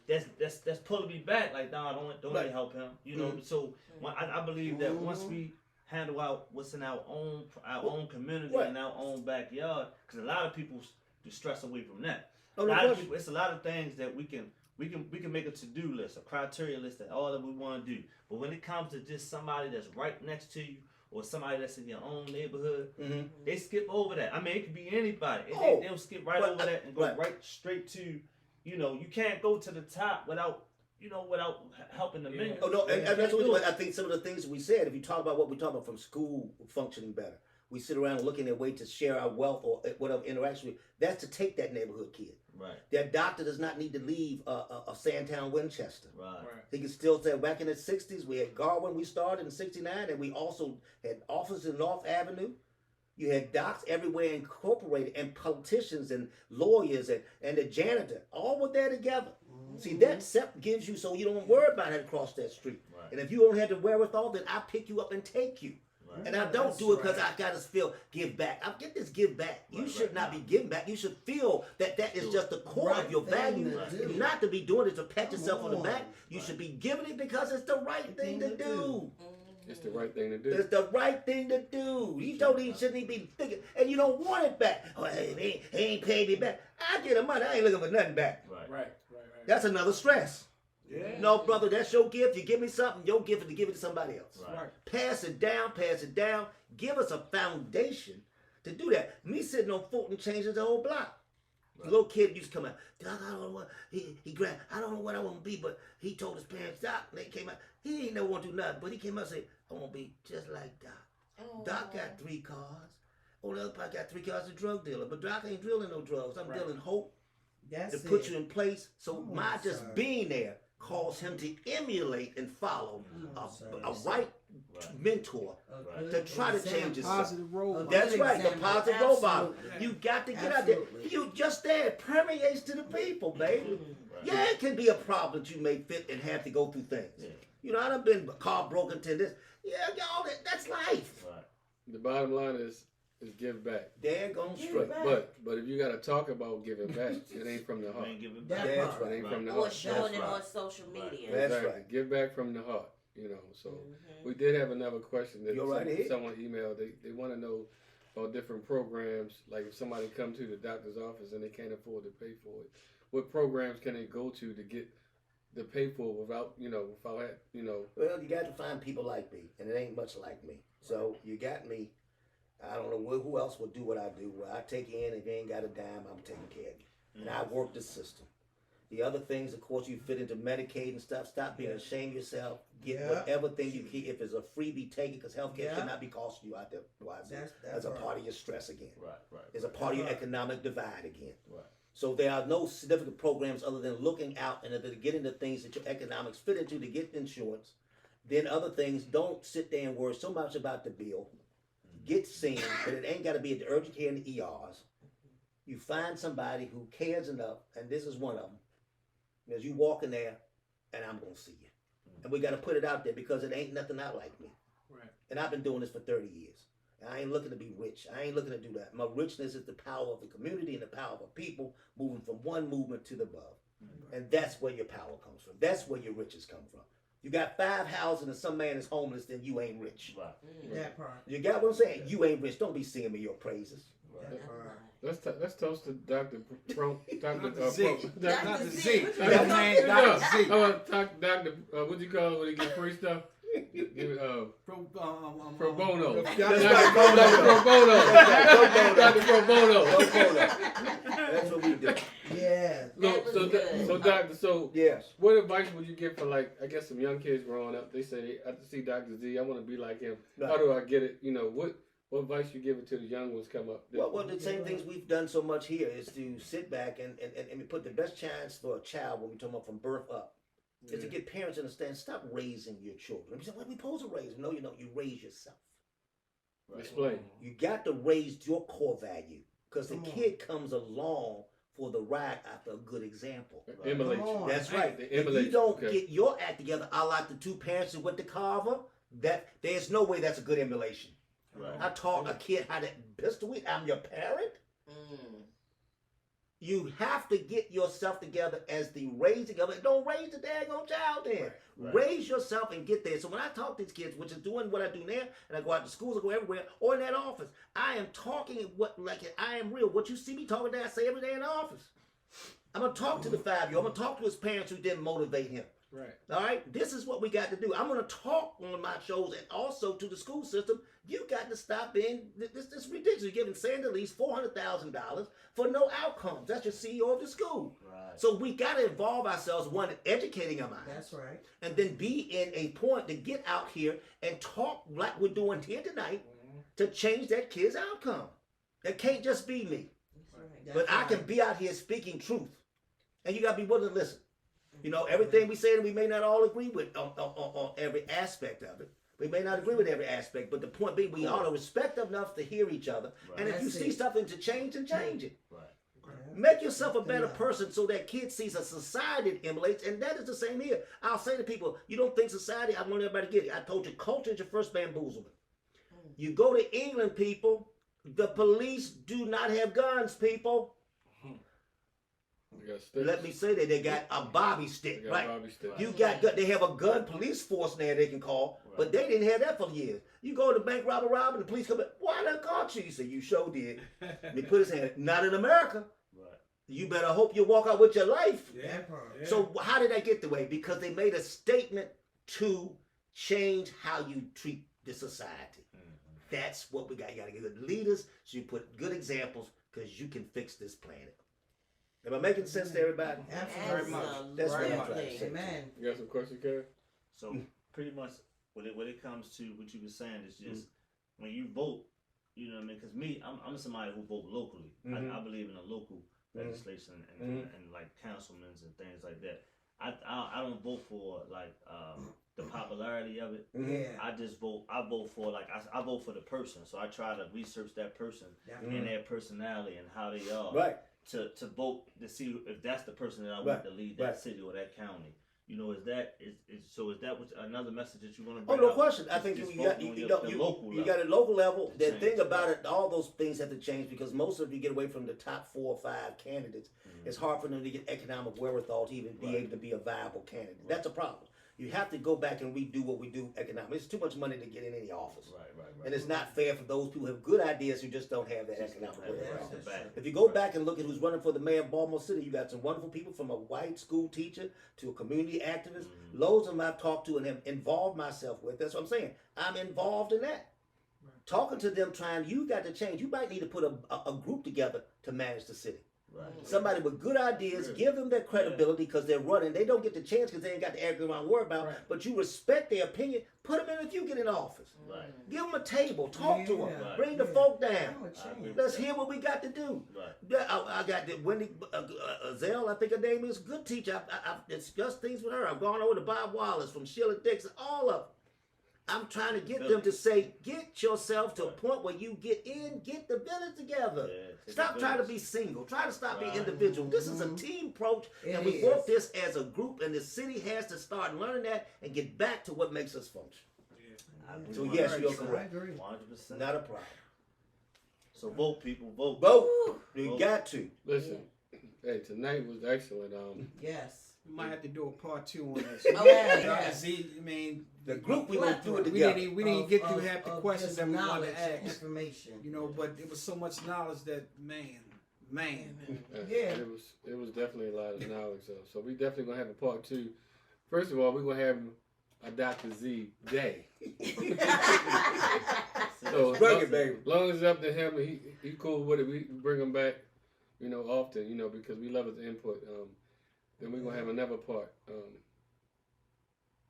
[SPEAKER 3] that's pulling me back. Like, no, don't let me help him. You know. So I believe that once we handle out what's in our own community
[SPEAKER 4] Right.
[SPEAKER 3] and our own backyard, because a lot of people do stress away from that.
[SPEAKER 4] Oh,
[SPEAKER 3] A
[SPEAKER 4] no
[SPEAKER 3] lot of
[SPEAKER 4] question.
[SPEAKER 3] people, it's a lot of things that we can make a to-do list, a criteria list, that all that we want to do. But when it comes to just somebody that's right next to you, or somebody that's in your own neighborhood, they skip over that. I mean, it could be anybody. They'll skip right over that and go right straight to, you can't go to the top without helping the men.
[SPEAKER 4] Oh no, and that's what I think. Some of the things we said. If you talk about what we talk about from school functioning better, we sit around looking at ways to share our wealth or whatever interaction with. That's to take that neighborhood kid.
[SPEAKER 3] Right.
[SPEAKER 4] That doctor does not need to leave a Sandtown, Winchester.
[SPEAKER 3] Right.
[SPEAKER 4] He can still say, back in the 60s, we had Garwin, we started in 69, and we also had offices in North Avenue. You had docs everywhere incorporated, and politicians and lawyers and the janitor, all were there together. See, that gives you, so you don't worry about how to cross that street.
[SPEAKER 3] Right.
[SPEAKER 4] And if you don't have the wherewithal, then I pick you up and take you.
[SPEAKER 3] Right.
[SPEAKER 4] And I don't do it because I got to feel give back. I get this give back. You should not be giving back. You should feel that is just the core of your value. Not to be doing it to pat yourself on the back. You should be giving it because it's the right thing to do.
[SPEAKER 1] It's the right thing to do.
[SPEAKER 4] It's the right thing to do. You shouldn't even be thinking, and you don't want it back. Oh, he ain't paid me back. I get the money. I ain't looking for nothing back.
[SPEAKER 3] Right.
[SPEAKER 4] That's another stress.
[SPEAKER 7] Yeah.
[SPEAKER 4] No, brother, that's your gift. You give me something, your gift is to give it to somebody else.
[SPEAKER 3] Right.
[SPEAKER 4] Pass it down, pass it down. Give us a foundation to do that. Me sitting on Fulton changes the whole block. The little kid used to come out, Doc, I don't know what, he grabbed, I don't know what I want to be, but he told his parents, Doc, and they came out, he ain't never want to do nothing, but he came out and said, I want to be just like Doc.
[SPEAKER 6] Oh.
[SPEAKER 4] Doc got 3 cars. Oh, the other part got 3 cars, a drug dealer, but Doc ain't drilling no drugs. I'm dealing hope to put you in place. So my just being there caused him to emulate and follow a right mentor to try to change himself.
[SPEAKER 2] Positive role model.
[SPEAKER 4] That's right, the positive role model.
[SPEAKER 8] Absolutely.
[SPEAKER 4] You got to get out there. You just there, it permeates to the people, baby. Yeah, it can be a problem that you may fit and have to go through things. You know, I done been car broken to this. Yeah, y'all, that's life.
[SPEAKER 1] The bottom line is give back.
[SPEAKER 4] They're going straight.
[SPEAKER 1] But if you got to talk about giving back, it ain't from the heart.
[SPEAKER 8] That's
[SPEAKER 1] It ain't from the heart.
[SPEAKER 6] Or showing it on social media.
[SPEAKER 4] That's
[SPEAKER 1] Exactly.
[SPEAKER 4] right.
[SPEAKER 1] Give back from the heart. You know, so we did have another question that
[SPEAKER 4] You're right ahead.
[SPEAKER 1] someone emailed. They want to know about different programs. Like if somebody come to the doctor's office and they can't afford to pay for it, what programs can they go to get the pay for without Well,
[SPEAKER 4] you got to find people like me, and it ain't much like me. So you got me. I don't know who else will do what I do. Well, I take you in. If you ain't got a dime, I'm taking care of you. And I work the system. The other things, of course, you fit into Medicaid and stuff. Stop being ashamed of yourself. Get whatever thing you can. If it's a freebie, take it, because healthcare should not be costing you out there. That's a part of your stress again.
[SPEAKER 3] Right.
[SPEAKER 4] It's a part of your economic divide again.
[SPEAKER 3] Right.
[SPEAKER 4] So there are no significant programs other than looking out and to get into things that your economics fit into to get insurance. Then other things, don't sit there and worry so much about the bill. Get seen, but it ain't got to be at the urgent care and the ERs. You find somebody who cares enough, and this is one of them. Because you walk in there, and I'm going to see you. And we got to put it out there because it ain't nothing out like me.
[SPEAKER 7] Right.
[SPEAKER 4] And I've been doing this for 30 years. And I ain't looking to be rich. I ain't looking to do that. My richness is the power of the community and the power of people moving from one movement to the above. And that's where your power comes from. That's where your riches come from. You got 5 houses and some man is homeless, then you ain't rich.
[SPEAKER 3] Right.
[SPEAKER 8] That part.
[SPEAKER 4] You got what I'm saying? You ain't rich. Don't be singing me your praises.
[SPEAKER 1] let's toast to Dr.
[SPEAKER 2] Dr. Z.
[SPEAKER 6] Dr.
[SPEAKER 2] Z.
[SPEAKER 6] Z.
[SPEAKER 2] That man, Dr. Z.
[SPEAKER 1] I want to talk to Dr. What you call it when they get free stuff? Pro bono.
[SPEAKER 2] Dr.
[SPEAKER 1] Pro bono. Dr. Pro bono.
[SPEAKER 4] That's what we do.
[SPEAKER 8] Yeah.
[SPEAKER 1] So doctor,
[SPEAKER 4] Yes.
[SPEAKER 1] what advice would you give for I guess some young kids growing up? They say, I see Dr. Z, I want to be like him.
[SPEAKER 4] Right.
[SPEAKER 1] How do I get it? What advice you give it to the young ones come up?
[SPEAKER 4] Well, the same things we've done so much here is to sit back and put the best chance for a child when we talk about from birth up. Is to get parents to understand, stop raising your children. You say, well, we supposed to raise them. No, you raise yourself.
[SPEAKER 1] Right. Explain.
[SPEAKER 4] You got to raise your core value because the kid comes along for the ride after a good example.
[SPEAKER 1] Right. Emulate you.
[SPEAKER 4] That's right.
[SPEAKER 1] If
[SPEAKER 4] you don't get your act together, I like the 2 parents who went to Carver, that there's no way that's a good emulation.
[SPEAKER 3] Right.
[SPEAKER 4] I taught a kid how to pistol whip. I'm your parent. You have to get yourself together as the raising of it. Don't raise the daggone child then.
[SPEAKER 3] Right.
[SPEAKER 4] Raise yourself and get there. So when I talk to these kids, which is doing what I do now, and I go out to schools, I go everywhere, or in that office, I am talking I am real. What you see me talking there, I say every day in the office. I'm going to talk to the 5-year-old. I'm going to talk to his parents who didn't motivate him.
[SPEAKER 1] Right.
[SPEAKER 4] All right? This is what we got to do. I'm going to talk on my shows and also to the school system. You got to stop being this ridiculous. You're giving Sandra Lee's $400,000 for no outcomes. That's your CEO of the school.
[SPEAKER 3] Right.
[SPEAKER 4] So we got to involve ourselves, one, in educating our minds.
[SPEAKER 8] That's right.
[SPEAKER 4] And then be in a point to get out here and talk like we're doing here tonight to change that kid's outcome. That can't just be me. But I can be out here speaking truth. And you got to be willing to listen. Everything we say, we may not all agree with on every aspect of it. We may not agree with every aspect, but the point being, we ought to respect enough to hear each other. Right. And if you see something to change, then change it. Right. Make yourself a better person so that kid sees a society that emulates, and that is the same here. I'll say to people, you don't think society, I want everybody to get it. I told you, culture is your first bamboozlement. You go to England, people, the police do not have guns, people. Let me say that they got a bobby stick, right? You got they have a gun police force there they can call, but they didn't have that for years. You go to bank robber, and the police come in. Why not caught you? You say you sure did. They put his hand. Not in America. Right. You better hope you walk out with your life.
[SPEAKER 8] Yeah.
[SPEAKER 4] So how did that get the way? Because they made a statement to change how you treat the society. That's what we got. You got to get good leaders. So you put good examples because you can fix this planet. Am I making sense to everybody?
[SPEAKER 8] Absolutely.
[SPEAKER 4] That's what I'm trying to say.
[SPEAKER 8] Amen.
[SPEAKER 1] You got some questions, Karen?
[SPEAKER 3] So pretty much, when it comes to what you were saying, is just when you vote, you know what I mean? Because me, I'm somebody who vote locally. I believe in the local legislation and like councilmen and things like that. I don't vote for like the popularity of it.
[SPEAKER 8] Yeah.
[SPEAKER 3] I vote for like I vote for the person. So I try to research that person and their personality and how they are.
[SPEAKER 4] Right.
[SPEAKER 3] To vote to see if that's the person that I want to lead that city or that county. You know, is that what, another message that you want to bring?
[SPEAKER 4] Oh, no
[SPEAKER 3] up?
[SPEAKER 4] question. I think
[SPEAKER 3] Just
[SPEAKER 4] you got
[SPEAKER 3] local
[SPEAKER 4] a local level. The
[SPEAKER 3] change.
[SPEAKER 4] thing about it, all those things have to change because most of you get away from the top 4 or 5 candidates. It's hard for them to get economic wherewithal to even be able to be a viable candidate. That's a problem. You have to go back and redo what we do economically. It's too much money to get in any office.
[SPEAKER 3] Right.
[SPEAKER 4] And it's not fair for those people who have good ideas who just don't have that economic wherewithal.
[SPEAKER 3] Right.
[SPEAKER 4] If you go back and look at who's running for the mayor of Baltimore City, you got some wonderful people from a white school teacher to a community activist. Loads of them I've talked to and have involved myself with. That's what I'm saying. I'm involved in that. Talking to them, you got to change. You might need to put a group together to manage the city.
[SPEAKER 3] Right.
[SPEAKER 4] Somebody with good ideas, give them their credibility because they're running. They don't get the chance because they ain't got the air around to worry about. But you respect their opinion. Put them in if you get in office.
[SPEAKER 3] Right.
[SPEAKER 4] Give them a table. Talk to them.
[SPEAKER 3] Right.
[SPEAKER 4] Bring the folk down.
[SPEAKER 3] agree with
[SPEAKER 4] Let's
[SPEAKER 3] that.
[SPEAKER 4] hear what we got to do.
[SPEAKER 3] Right.
[SPEAKER 4] I got the Wendy Zell, I think her name is, good teacher. I've discussed things with her. I've gone over to Bob Wallace, from Sheila Dixon, all of them. I'm trying to get them to say, get yourself to a point where you get the village together.
[SPEAKER 3] Yeah,
[SPEAKER 4] Stop trying to be single. Try to stop being individual. This is a team approach, and we
[SPEAKER 8] is.
[SPEAKER 4] work this as a group, and the city has to start learning that and get back to what makes us function. So yes, you're correct.
[SPEAKER 3] 100%.
[SPEAKER 4] Not a problem.
[SPEAKER 3] So vote, people, vote.
[SPEAKER 4] Vote. You
[SPEAKER 3] Vote.
[SPEAKER 4] got to.
[SPEAKER 1] Listen, hey, tonight was excellent.
[SPEAKER 8] Yes.
[SPEAKER 2] We might have to do a part 2 on this.
[SPEAKER 8] Oh, yeah.
[SPEAKER 2] See, I mean,
[SPEAKER 4] The group, we went through it
[SPEAKER 2] we
[SPEAKER 4] together.
[SPEAKER 2] didn't get through half the questions
[SPEAKER 8] just
[SPEAKER 2] that we wanted
[SPEAKER 8] knowledge,
[SPEAKER 2] to ask.
[SPEAKER 8] information.
[SPEAKER 2] You know, but it was so much knowledge that, man.
[SPEAKER 8] Yeah.
[SPEAKER 1] It was definitely a lot of knowledge. So we definitely gonna have a part 2. First of all, we're gonna have a Dr. Z day. So
[SPEAKER 4] Bring it, baby.
[SPEAKER 1] long as it's up to him, he cool with it. We bring him back, often, because we love his input. Then we're gonna have another part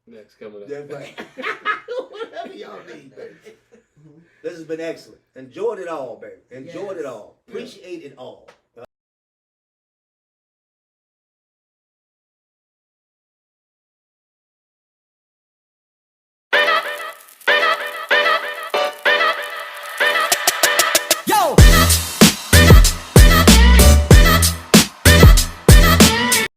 [SPEAKER 1] next coming up.
[SPEAKER 4] That's right. Whatever y'all need, baby. This has been excellent. Enjoyed it all, baby. Enjoyed it all. Appreciate it all.